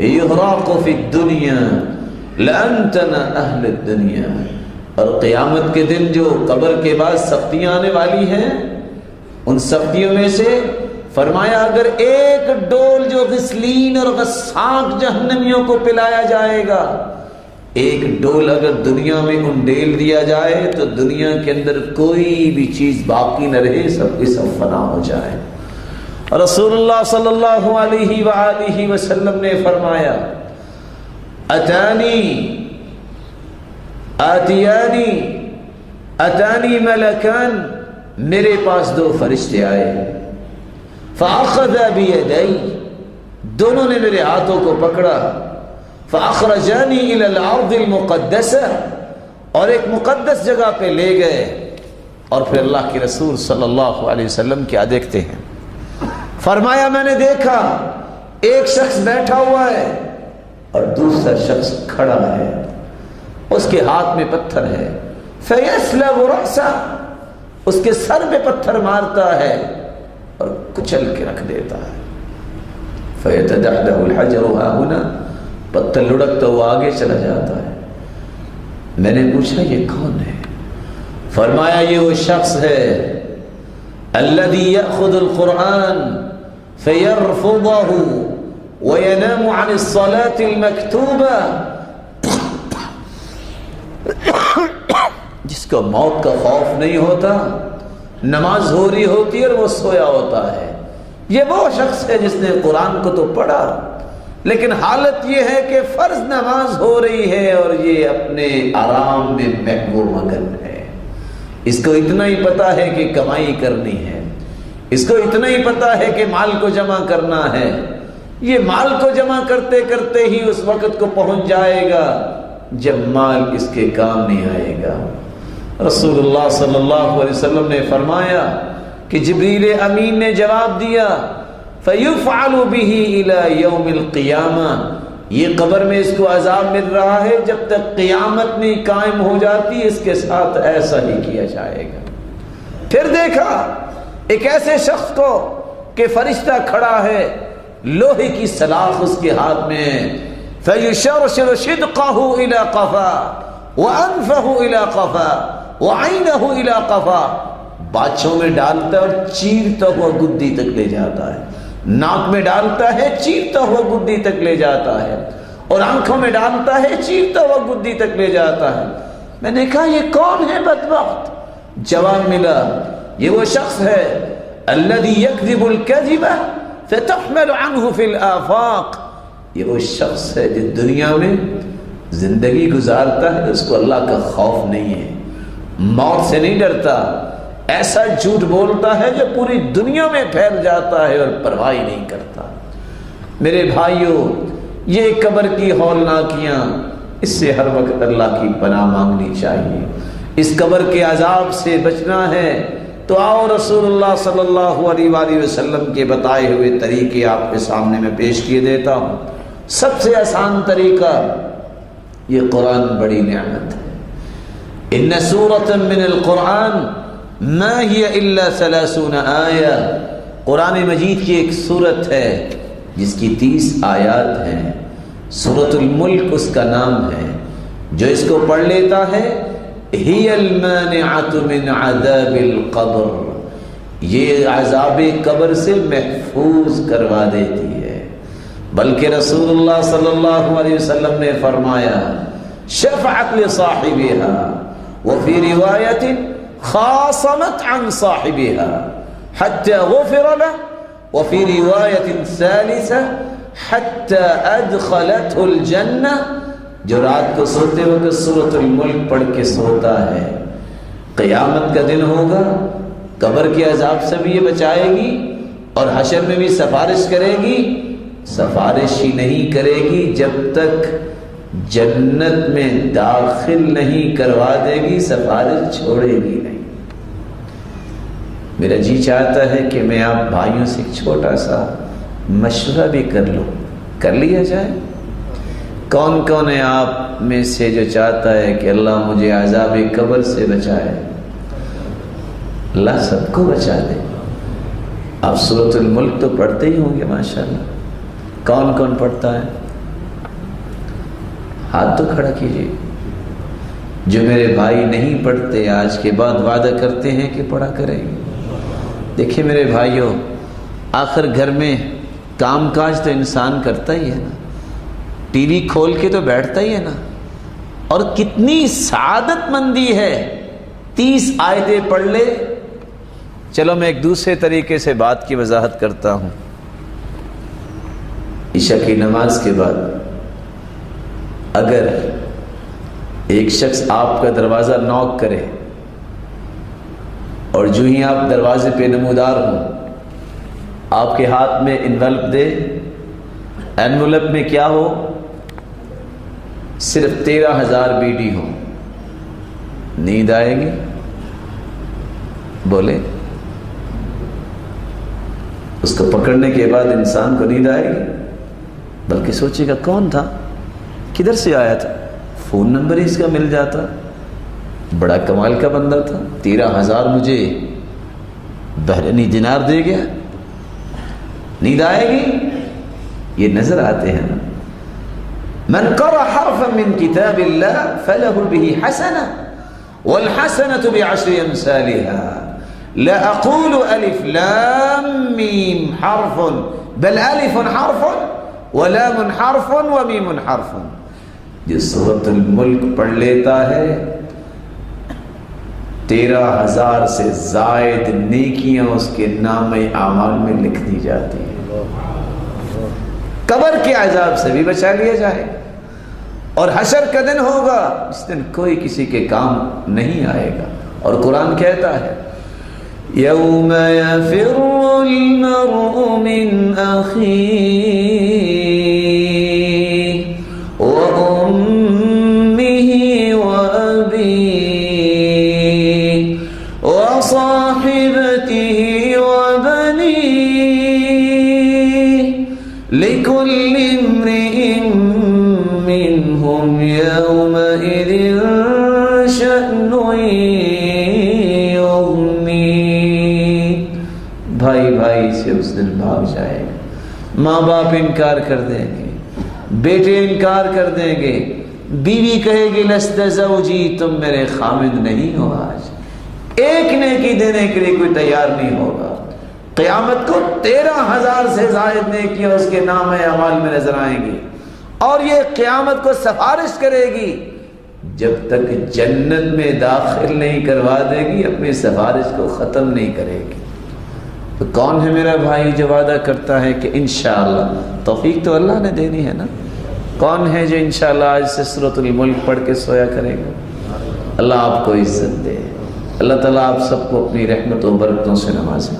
Speaker 3: یغراق فی الدنیا لانتن اہل الدنیا. اور قیامت کے دن جو قبر کے بعد سختیاں آنے والی ہیں، ان سختیوں میں سے فرمایا اگر ایک ڈول جو غسلین اور غساق جہنمیوں کو پلایا جائے گا، ایک ڈول اگر دنیا میں انڈیل دیا جائے تو دنیا کے اندر کوئی بھی چیز باقی نہ رہے، سب کی سب فنا ہو جائے. رسول اللہ صلی اللہ علیہ وآلہ وسلم نے فرمایا اتانی ملکان، میرے پاس دو فرشتے آئے. فاخذا بیدی، دونوں نے میرے ہاتھوں کو پکڑا. فاخرجانی الی الارض المقدسہ، اور ایک مقدس جگہ پہ لے گئے. اور پھر اللہ کے رسول صلی اللہ علیہ وسلم کیا دیکھتے ہیں؟ فرمایا میں نے دیکھا ایک شخص بیٹھا ہوا ہے اور دوسرا شخص کھڑا ہے، اس کے ہاتھ میں پتھر ہے. فیسلب رأسہ، اس کے سر پہ پتھر مارتا ہے اور کچل کے رکھ دیتا ہے. فیتدحدح الحجر ها هنا، پتھر لڑکتا ہوا آگے چلا جاتا ہے. میں نے پوچھا یہ کون ہے؟ فرمایا یہ وہ شخص ہے الذي يأخذ القرآن فيرفضه وينام عن الصلاة المكتوبة، جس کو موت کا خوف نہیں ہوتا، نماز ہو رہی ہوتی اور وہ سویا ہوتا ہے. یہ وہ شخص ہے جس نے قرآن کو تو پڑھا، لیکن حالت یہ ہے کہ فرض نماز ہو رہی ہے اور یہ اپنے آرام میں محو مگن ہے. اس کو اتنا ہی پتا ہے کہ کمائی کرنی ہے، اس کو اتنا ہی پتا ہے کہ مال کو جمع کرنا ہے. یہ مال کو جمع کرتے کرتے ہی اس وقت کو پہنچ جائے گا جب مال اس کے کام نہیں آئے گا. رسول اللہ صلی اللہ علیہ وسلم نے فرمایا کہ جبریل امین نے جواب دیا فَيُفْعَلُ بِهِ إِلَى يَوْمِ الْقِيَامَةِ، یہ قبر میں اس کو عذاب مل رہا ہے، جب تک قیامت نہیں قائم ہو جاتی اس کے ساتھ ایسا ہی کیا جائے گا۔ پھر دیکھا ایک ایسے شخص کو کہ فرشتہ کھڑا ہے، لوہے کی سلاخ اس کے ہاتھ میں ہے، فَيُشَرْشِرُ شِدْقَهُ إِلَى قَفَا وَأَنفَهُ إِلَى قَفَا وَعَيْنَهُ إِلَى قَفَا، باچھوں میں ڈالتا ہے اور چیرتا ہوا گدی تک لے جاتا ہے، ناک میں ڈالتا ہے چیرتا ہوا گدی تک لے جاتا ہے، اور آنکھوں میں ڈالتا ہے چیرتا ہوا گدی تک لے جاتا ہے۔ میں نے کہا یہ کون ہے بدبخت؟ جواب ملا یہ وہ شخص ہے الذي يكذب الكذب فتحمل عنه في الآفاق، یہ وہ شخص ہے جو دنیا میں زندگی گزارتا ہے، اس کو اللہ کا خوف نہیں ہے، موت سے نہیں ڈرتا، ایسا جھوٹ بولتا ہے جو پوری دنیا میں پھیل جاتا ہے اور پرواہ نہیں کرتا۔ میرے بھائیوں، یہ قبر کی ہولناکیاں، اس سے ہر وقت اللہ کی پناہ مانگنی چاہیے۔ اس قبر کے عذاب سے بچنا ہے تو آؤ رسول اللہ صلی اللہ علیہ وآلہ وسلم کے بتائے ہوئے طریقے آپ کے سامنے میں پیش کیے دیتا ہوں۔ سب سے آسان طریقہ، یہ قرآن بڑی نعمت ہے۔ ان سورۃ من القرآن ما ہی الا 30 آیہ، قرآن مجید کی ایک سورت ہے جس کی 30 آیات ہیں، سورۃ الملک اس کا نام ہے۔ جو اس کو پڑھ لیتا ہے ہی المانعۃ من عذاب القبر، یہ عذاب قبر سے محفوظ کروا دیتی ہے۔ بلکہ رسول اللہ صلی اللہ علیہ وسلم نے فرمایا شفعت لصاحبها وفي روایت خاصمت عن صاحبها حتى غفر له وفي رواية ثالثة حتى أدخلته الجنة، جو رات کو سوتے وقت سورۃ الملک پڑھ کے سوتا ہے، قیامت کا دن ہوگا، قبر کے عذاب سے بھی یہ بچائے گی اور حشر میں بھی سفارش کرے گی۔ سفارش ہی نہیں کرے گی جب تک جنت میں داخل نہیں کروا دے گی، سفارش چھوڑے گی نہیں۔ میرا جی چاہتا ہے کہ میں آپ بھائیوں سے ایک چھوٹا سا مشورہ بھی کر لوں، کر لیا جائے؟ کون کون ہے آپ میں سے جو چاہتا ہے کہ اللہ مجھے عذاب قبر سے بچائے؟ اللہ سب کو بچا دے۔ آپ سورۃ الملک تو پڑھتے ہی ہوں گے ماشاءاللہ، کون کون پڑھتا ہے؟ ہاتھ تو کھڑا کیجیے۔ جو میرے بھائی نہیں پڑھتے آج کے بعد وعدہ کرتے ہیں کہ پڑھا کریں گے۔ دیکھیں میرے بھائیوں، آخر گھر میں کام کاج تو انسان کرتا ہی ہے نا، ٹی وی کھول کے تو بیٹھتا ہی ہے نا، اور کتنی سعادت مندی ہے 30 آیتیں پڑھ لے۔ چلو میں ایک دوسرے طریقے سے بات کی وضاحت کرتا ہوں۔ عشاء کی نماز کے بعد اگر ایک شخص آپ کا دروازہ نوک کرے اور جو ہی آپ دروازے پہ نمودار ہوں، آپ کے ہاتھ میں انویلپ دے، انویلپ میں کیا ہو؟ صرف 13,000 بیڈی ہو، نیند آئے گی؟ بولے؟ اس کو پکڑنے کے بعد انسان کو نیند آئے گی؟ بلکہ سوچے گا کون تھا، کدھر سے آیا تھا، فون نمبر ہی اس کا مل جاتا، بڑا کمال کا بندہ تھا، 13,000 مجھے بحرینی دینار دے گیا۔ نیند آئے گی؟ یہ نظر آتے ہیں نا۔ من قرأ حرفا من كتاب الله فله به حسنة والحسنة بعشر أمثالها لا أقول ألف لام ميم حرف بل ألف حرف ولام حرف وميم حرف۔ جو سورۃ الملک پڑھ لیتا ہے 13,000 سے زائد نیکیاں اس کے نام اعمال میں لکھ دی جاتی ہیں۔ قبر کے عذاب سے بھی بچا لیا جائے، اور حشر کا دن ہوگا، اس دن کوئی کسی کے کام نہیں آئے گا۔ اور قرآن کہتا ہے یوم یفر المرء من اخیہ وامہ وابیہ وصاحبتہ وبنیہ لکل امرئ سے اس دن بھاگ جائے گا۔ ماں باپ انکار کر دیں گے، بیٹے انکار کر دیں گے، بیوی کہے گی لست زوجی، تم میرے خامد نہیں ہو، آج ایک نیکی دینے کے لیے کوئی تیار نہیں ہوگا۔ قیامت کو 13,000 سے زائد نیکیاں اس کے نام اعمال میں نظر آئیں گی، اور یہ قیامت کو سفارش کرے گی، جب تک جنت میں داخل نہیں کروا دے گی اپنی سفارش کو ختم نہیں کرے گی۔ تو کون ہے میرا بھائی جو وعدہ کرتا ہے کہ انشاءاللہ؟ توفیق تو اللہ نے دینی ہے نا۔ کون ہے جو انشاءاللہ آج سے سورۃ الملک پڑھ کے سویا کرے گا؟ اللہ آپ کو عزت دے، اللہ تعالیٰ آپ سب کو اپنی رحمت و برکتوں سے نوازے۔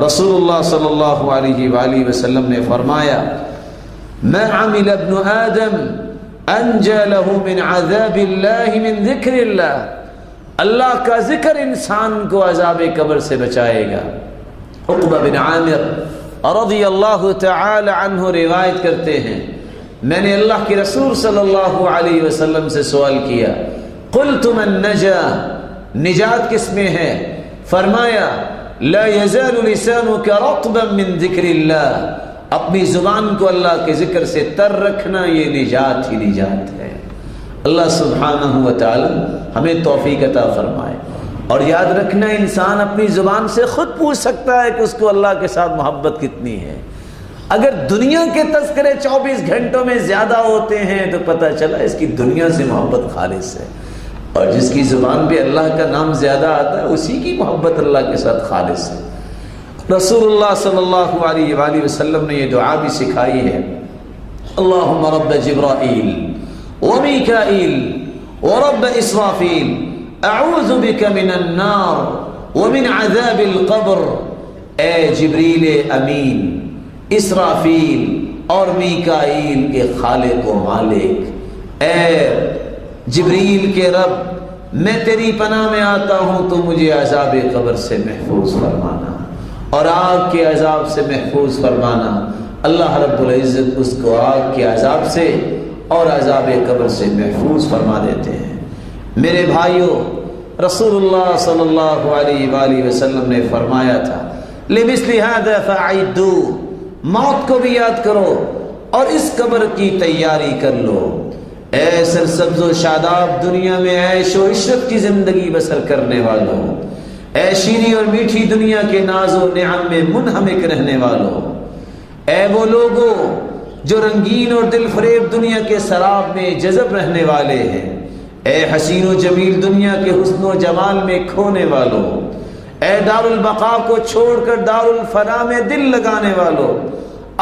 Speaker 3: رسول اللہ صلی اللہ علیہ وآلہ وسلم نے فرمایا ما عمل ابن آدم انجى له من عذاب اللہ من ذکر اللہ، اللہ کا ذکر انسان کو عذاب قبر سے بچائے گا۔ عقبہ بن عامر رضی اللہ تعالی عنہ روایت کرتے ہیں، میں نے اللہ کے رسول صلی اللہ علیہ وسلم سے سوال کیا، قلت من نجا، نجات کس میں ہے؟ فرمایا لا يزال لسانك رطبا من ذکر اللہ، اپنی زبان کو اللہ کے ذکر سے تر رکھنا، یہ نجات ہی نجات ہے۔ اللہ سبحانہ و تعالی ہمیں توفیق عطا فرمائے۔ اور یاد رکھنا، انسان اپنی زبان سے خود پوچھ سکتا ہے کہ اس کو اللہ کے ساتھ محبت کتنی ہے۔ اگر دنیا کے تذکرے 24 گھنٹوں میں زیادہ ہوتے ہیں تو پتہ چلا اس کی دنیا سے محبت خالص ہے، اور جس کی زبان پہ اللہ کا نام زیادہ آتا ہے اسی کی محبت اللہ کے ساتھ خالص ہے۔ رسول اللہ صلی اللہ علیہ وآلہ وسلم نے یہ دعا بھی سکھائی ہے، اللہم رب جبرائیل ومیکائیل ورب اسرافیل اعوذ بک من النار ومن عذاب القبر۔ اے جبریل امین، اسرافیل اور میکائیل کے خالق و مالک، اے جبریل کے رب، میں تیری پناہ میں آتا ہوں، تو مجھے عذاب قبر سے محفوظ فرمانا اور آگ کے عذاب سے محفوظ فرمانا۔ اللہ رب العزت اس کو آگ کے عذاب سے اور عذاب قبر سے محفوظ فرما دیتے ہیں۔ میرے بھائیوں، رسول اللہ صلی اللہ علیہ وآلہ وسلم نے فرمایا تھا لِمِثْلِ هَذَا فَأَعِدُّوا، موت کو بھی یاد کرو اور اس قبر کی تیاری کر لو۔ اے سرسبز و شاداب دنیا میں عیش و عشرت کی زندگی بسر کرنے والوں، اے شیریں اور میٹھی دنیا کے ناز و نعم میں منہمک رہنے والوں، اے وہ لوگوں جو رنگین اور دل فریب دنیا کے سراب میں جذب رہنے والے ہیں، اے حسین و جمیل دنیا کے حسن و جمال میں کھونے والوں، اے دار البقاء کو چھوڑ کر دار الفنا میں دل لگانے والوں،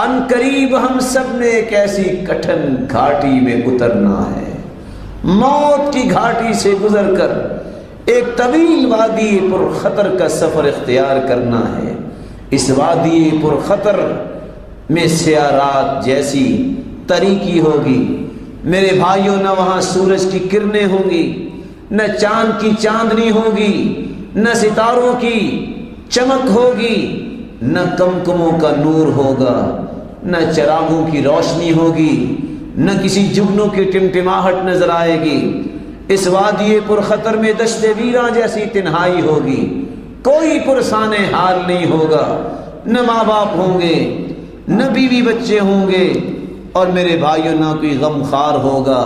Speaker 3: ان قریب ہم سب نے ایک ایسی کٹھن گھاٹی میں اترنا ہے، موت کی گھاٹی سے گزر کر ایک طویل وادی پر خطر کا سفر اختیار کرنا ہے۔ اس وادی پر خطر میں سیاہ رات جیسی تاریکی ہوگی میرے بھائیوں، نہ وہاں سورج کی کرنیں ہوں گی، نہ چاند کی چاندنی ہوگی، نہ ستاروں کی چمک ہوگی، نہ کمکموں کا نور ہوگا، نہ چراغوں کی روشنی ہوگی، نہ کسی جگنوں کی ٹمٹماہٹ نظر آئے گی۔ اس وادی پر خطر میں دشت ویراں جیسی تنہائی ہوگی، کوئی پرسان حال نہیں ہوگا، نہ ماں باپ ہوں گے، نہ بیوی بچے ہوں گے، اور میرے بھائیوں نہ کوئی غم خار ہوگا،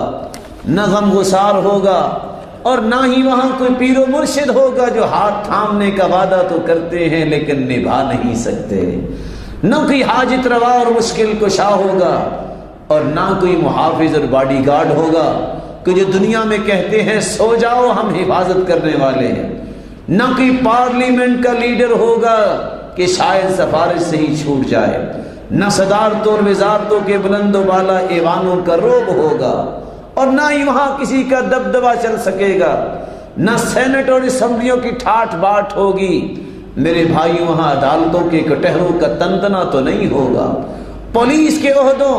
Speaker 3: نہ غم گسار ہوگا، اور نہ ہی وہاں کوئی پیر و مرشد ہوگا جو ہاتھ تھامنے کا وعدہ تو کرتے ہیں لیکن نبھا نہیں سکتے، نہ کوئی حاجت روا اور مشکل کشا ہوگا، اور نہ کوئی محافظ اور باڈی گارڈ ہوگا کہ جو دنیا میں کہتے ہیں سو جاؤ ہم حفاظت کرنے والے ہیں، نہ کوئی پارلیمنٹ کا لیڈر ہوگا کہ شاید سفارش سے ہی چھوٹ جائے، نہ صدارتوں اور وزارتوں کے بلند و بالا ایوانوں کا رعب ہوگا، اور نہ ہی وہاں کسی کا دبدبا چل سکے گا، نہ سینٹ اور اسمبلیوں کی ٹھاٹ باٹ ہوگی۔ میرے بھائیوں، وہاں عدالتوں کے کٹہروں کا تنتنا تو نہیں ہوگا، پولیس کے عہدوں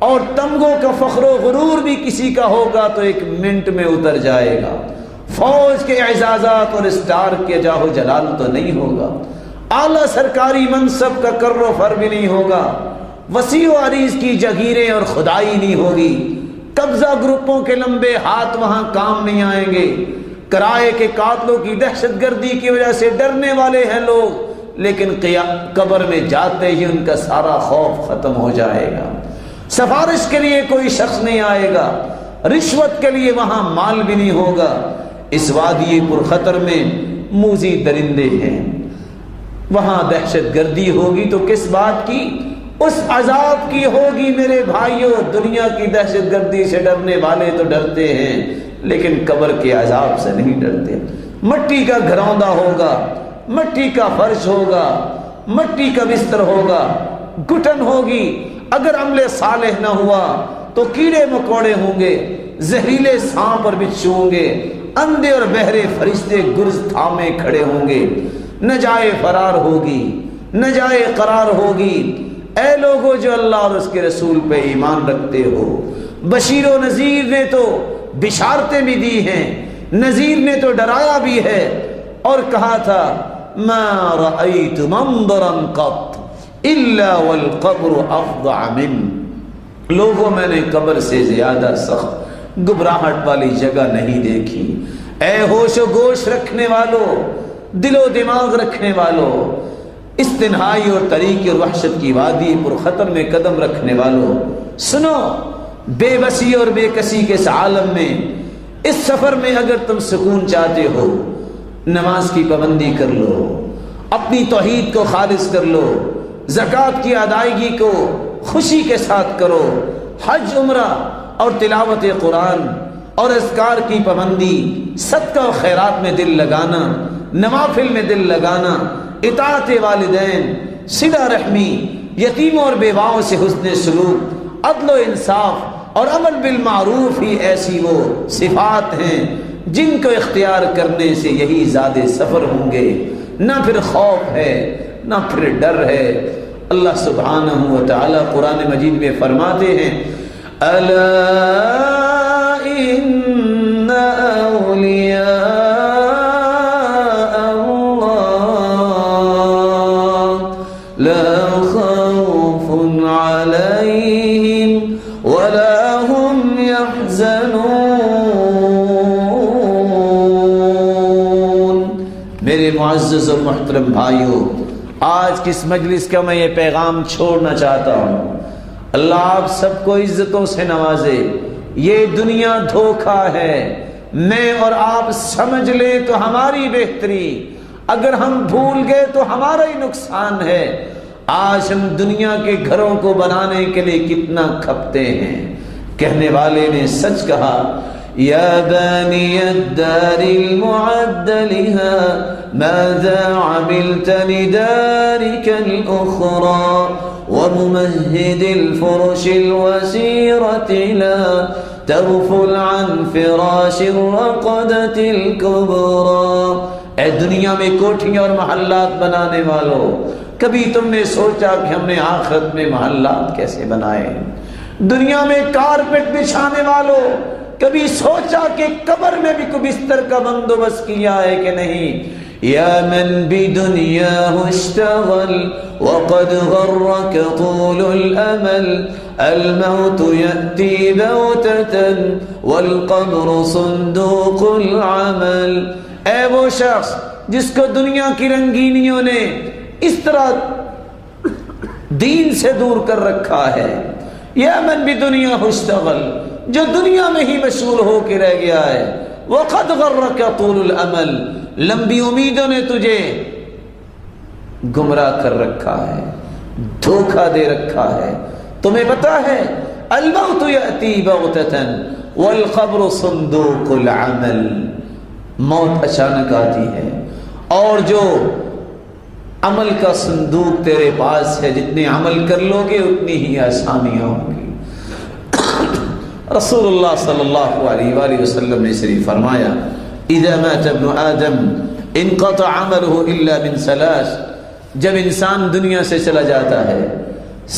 Speaker 3: اور تمغوں کا فخر و غرور بھی کسی کا ہوگا تو ایک منٹ میں اتر جائے گا، فوج کے اعزازات اور اسٹار کے جاہو جلال تو نہیں ہوگا، اعلیٰ سرکاری منصب کا کر و فر بھی نہیں ہوگا، وسیع و عریض کی جگیریں اور خدائی نہیں ہوگی، قبضہ گروپوں کے لمبے ہاتھ وہاں کام نہیں آئیں گے، کرائے کے قاتلوں کی دہشت گردی کی وجہ سے ڈرنے والے ہیں لوگ، لیکن قبر میں جاتے ہی ان کا سارا خوف ختم ہو جائے گا. سفارش کے لیے کوئی شخص نہیں آئے گا، رشوت کے لیے وہاں مال بھی نہیں ہوگا. اس وادی پرخطر میں موذی درندے ہیں، وہاں دہشت گردی ہوگی تو کس بات کی؟ اس عذاب کی ہوگی. میرے بھائیوں، دنیا کی دہشت گردی سے ڈرنے والے تو ڈرتے ہیں لیکن قبر کے عذاب سے نہیں ڈرتے. مٹی کا گھروندا ہوگا، مٹی کا فرش ہوگا، مٹی کا بستر ہوگا، گھٹن ہوگی. اگر عمل صالح نہ ہوا تو کیڑے مکوڑے ہوں گے، زہریلے سانپ اور بچھو ہوں گے، اندھے اور بہرے فرشتے گرز تھامے کھڑے ہوں گے. نہ جائے فرار ہوگی، نہ جائے قرار ہوگی. اے لوگو جو اللہ اور اس کے رسول پہ ایمان رکھتے ہو، بشیر و نذیر نے تو بشارتیں بھی دی ہیں، نذیر نے تو ڈرایا بھی ہے اور کہا تھا ما رأیت منظرا قط الا والقبر افظع من. لوگوں میں نے قبر سے زیادہ سخت گھبراہٹ والی جگہ نہیں دیکھی. اے ہوش و گوش رکھنے والوں، دل و دماغ رکھنے والوں، اس تنہائی اور تاریکی اور وحشت کی وادی پرخطر میں قدم رکھنے والوں، سنو. بے بسی اور بے کسی کے اس عالم میں، اس سفر میں اگر تم سکون چاہتے ہو، نماز کی پابندی کر لو، اپنی توحید کو خالص کر لو، زکوٰۃ کی ادائیگی کو خوشی کے ساتھ کرو، حج عمرہ اور تلاوت قرآن اور اذکار کی پابندی، صدقہ و خیرات میں دل لگانا، نوافل میں دل لگانا، اطاعت والدین، صلہ رحمی، یتیموں اور بیواؤں سے حسن سلوک، عدل و انصاف اور عمل بالمعروف ہی ایسی وہ صفات ہیں جن کو اختیار کرنے سے یہی زاد سفر ہوں گے. نہ پھر خوف ہے، نہ پھر ڈر ہے. اللہ سبحانہ و تعالی قرآن مجید میں فرماتے ہیں الا ان اولیاء لا خوف عليهم ولا هم يحزنون. میرے معزز اور محترم بھائیوں، آج کس مجلس کا میں یہ پیغام چھوڑنا چاہتا ہوں. اللہ آپ سب کو عزتوں سے نوازے. یہ دنیا دھوکہ ہے، میں اور آپ سمجھ لیں تو ہماری بہتری، اگر ہم بھول گئے تو ہمارا ہی نقصان ہے. آج ہم دنیا کے گھروں کو بنانے کے لیے کتنا کھپتے ہیں. کہنے والے نے سچ کہا یا بانی الدار المعد لها ماذا عملت لدارك الأخرى وممهد الفرش الوسيرة لا تغفل عن فراش الرقدة الكبرى. اے دنیا میں کوٹھیاں اور محلات بنانے والوں، کبھی تم نے سوچا کہ ہم نے آخرت میں محلات کیسے بنائے؟ دنیا میں کارپیٹ بچھانے والوں، کبھی سوچا کہ قبر میں بھی کوئی بستر کا بندوبست کیا ہے کہ نہیں؟ یا من بدنیاہ اشتغل وقد غرک طول الامل الموت یأتی بغتة والقبر صندوق العمل. اے وہ شخص جس کو دنیا کی رنگینیوں نے اس طرح دین سے دور کر رکھا ہے. یا من بدنیاہ اشتغل، جو دنیا میں ہی مشغول ہو کے رہ گیا ہے. وقد غرک طول الامل، لمبی امیدوں نے تجھے گمراہ کر رکھا ہے، دھوکہ دے رکھا ہے. تمہیں پتا ہے الموت یأتی بغتة والقبر صندوق العمل، موت اچانک آتی ہے اور جو عمل کا صندوق تیرے پاس ہے، جتنے عمل کر لو گے اتنی ہی آسانیاں ہوں گی. رسول اللہ صلی اللہ علیہ وآلہ وسلم نے شریف فرمایا اذا مات ابن آدم انقطع عمله الا من ثلاث. جب انسان دنیا سے چلا جاتا ہے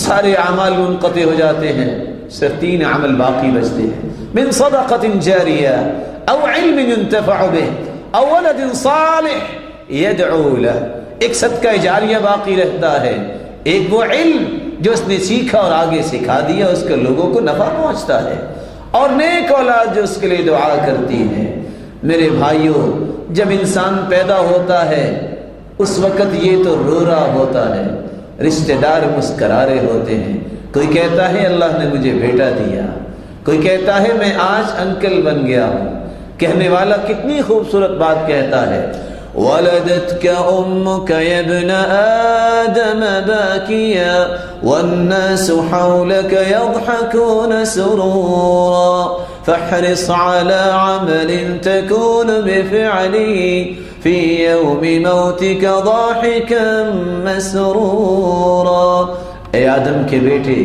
Speaker 3: سارے اعمال منقطع ہو جاتے ہیں، صرف 3 عمل باقی بچتے ہیں. من صدقۃ جاریہ او علم ينتفع به او ولد صالح يدعو له. ایک صدقہ جاریہ باقی رہتا ہے، ایک وہ علم جو اس نے سیکھا اور آگے سکھا دیا، اس کے لوگوں کو نفع پہنچتا ہے، اور نیک اولاد جو اس کے لیے دعا کرتی ہے. میرے بھائیوں، جب انسان پیدا ہوتا ہے اس وقت یہ تو رو رہا ہوتا ہے، رشتہ دار مسکرا رہے ہوتے ہیں. کوئی کہتا ہے اللہ نے مجھے بیٹا دیا، کوئی کہتا ہے میں آج انکل بن گیا ہوں. کہنے والا کتنی خوبصورت بات کہتا ہے، وَلَدَتْكَ أُمُّكَ يَا ابْنَ آدَمَ بَاكِيًا وَالنَّاسُ حَوْلَكَ يَضْحَكُونَ سُرُورًا فَاحْرِصْ عَلَى عَمَلٍ تَكُونُ بِفِعْلِهِ فِي يَوْمِ مَوْتِكَ ضَاحِكًا مَسْرُورًا. اے آدم کے بیٹے،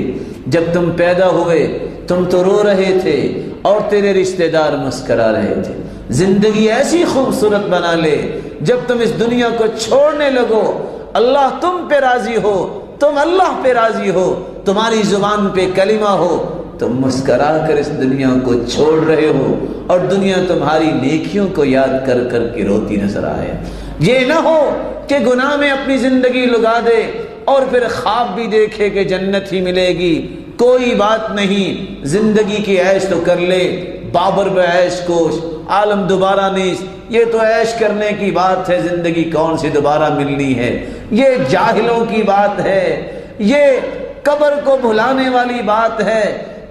Speaker 3: جب تم پیدا ہوئے تم تو رو رہے تھے اور تیرے رشتہ دار مسکرا رہے تھے. زندگی ایسی خوبصورت بنا لے، جب تم اس دنیا کو چھوڑنے لگو اللہ تم پہ راضی ہو، تم اللہ پہ راضی ہو، تمہاری زبان پہ کلمہ ہو، تم مسکرا کر اس دنیا کو چھوڑ رہے ہو اور دنیا تمہاری نیکیوں کو یاد کر کر کے روتی نظر آئے. یہ نہ ہو کہ گناہ میں اپنی زندگی لگا دے اور پھر خواب بھی دیکھے کہ جنت ہی ملے گی. کوئی بات نہیں، زندگی کی عیش تو کر لے، بابر بے عیش کوش، عالم دوبارہ نیست. یہ تو عیش کرنے کی بات ہے، زندگی کون سی دوبارہ ملنی ہے. یہ جاہلوں کی بات ہے، یہ قبر کو بھلانے والی بات ہے.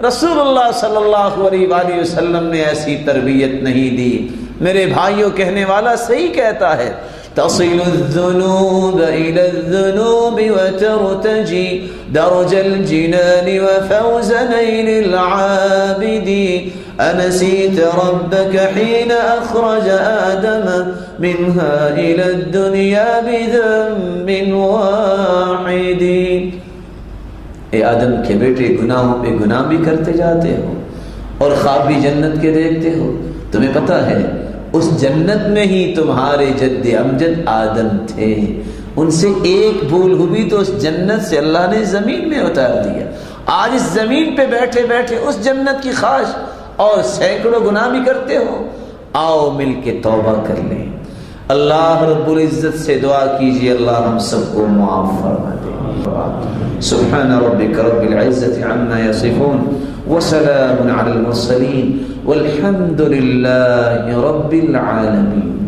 Speaker 3: رسول اللہ صلی اللہ علیہ وآلہ وسلم نے ایسی تربیت نہیں دی. میرے بھائیوں، کہنے والا صحیح کہتا ہے، تصل الذنوب إلى الذنوب وترتجي درج الجنان وفوز نيل العابدين أنسيت ربك حين أخرج آدم منها إلى الدنيا بذنب واحد. اے آدم کے بیٹے، گناہوں پہ گناہ بھی کرتے جاتے ہو اور خواب بھی جنت کے دیکھتے ہو. تمہیں پتہ ہے اس جنت میں ہی تمہارے جد امجد آدم تھے. ان سے ایک بھول ہوئی تو اس جنت سے اللہ نے زمین میں اتار دیا. آج اس زمین پہ بیٹھے بیٹھے اس جنت کی خواہش اور سینکڑوں گناہ بھی کرتے ہو. آؤ مل کے توبہ کر لیں. اللہ رب العزت سے دعا کیجیے اللہ ہم سب کو معاف فرما دے. سبحان ربک رب العزت عما یصفون وسلام علی المرسلین والحمد للہ رب العالمین.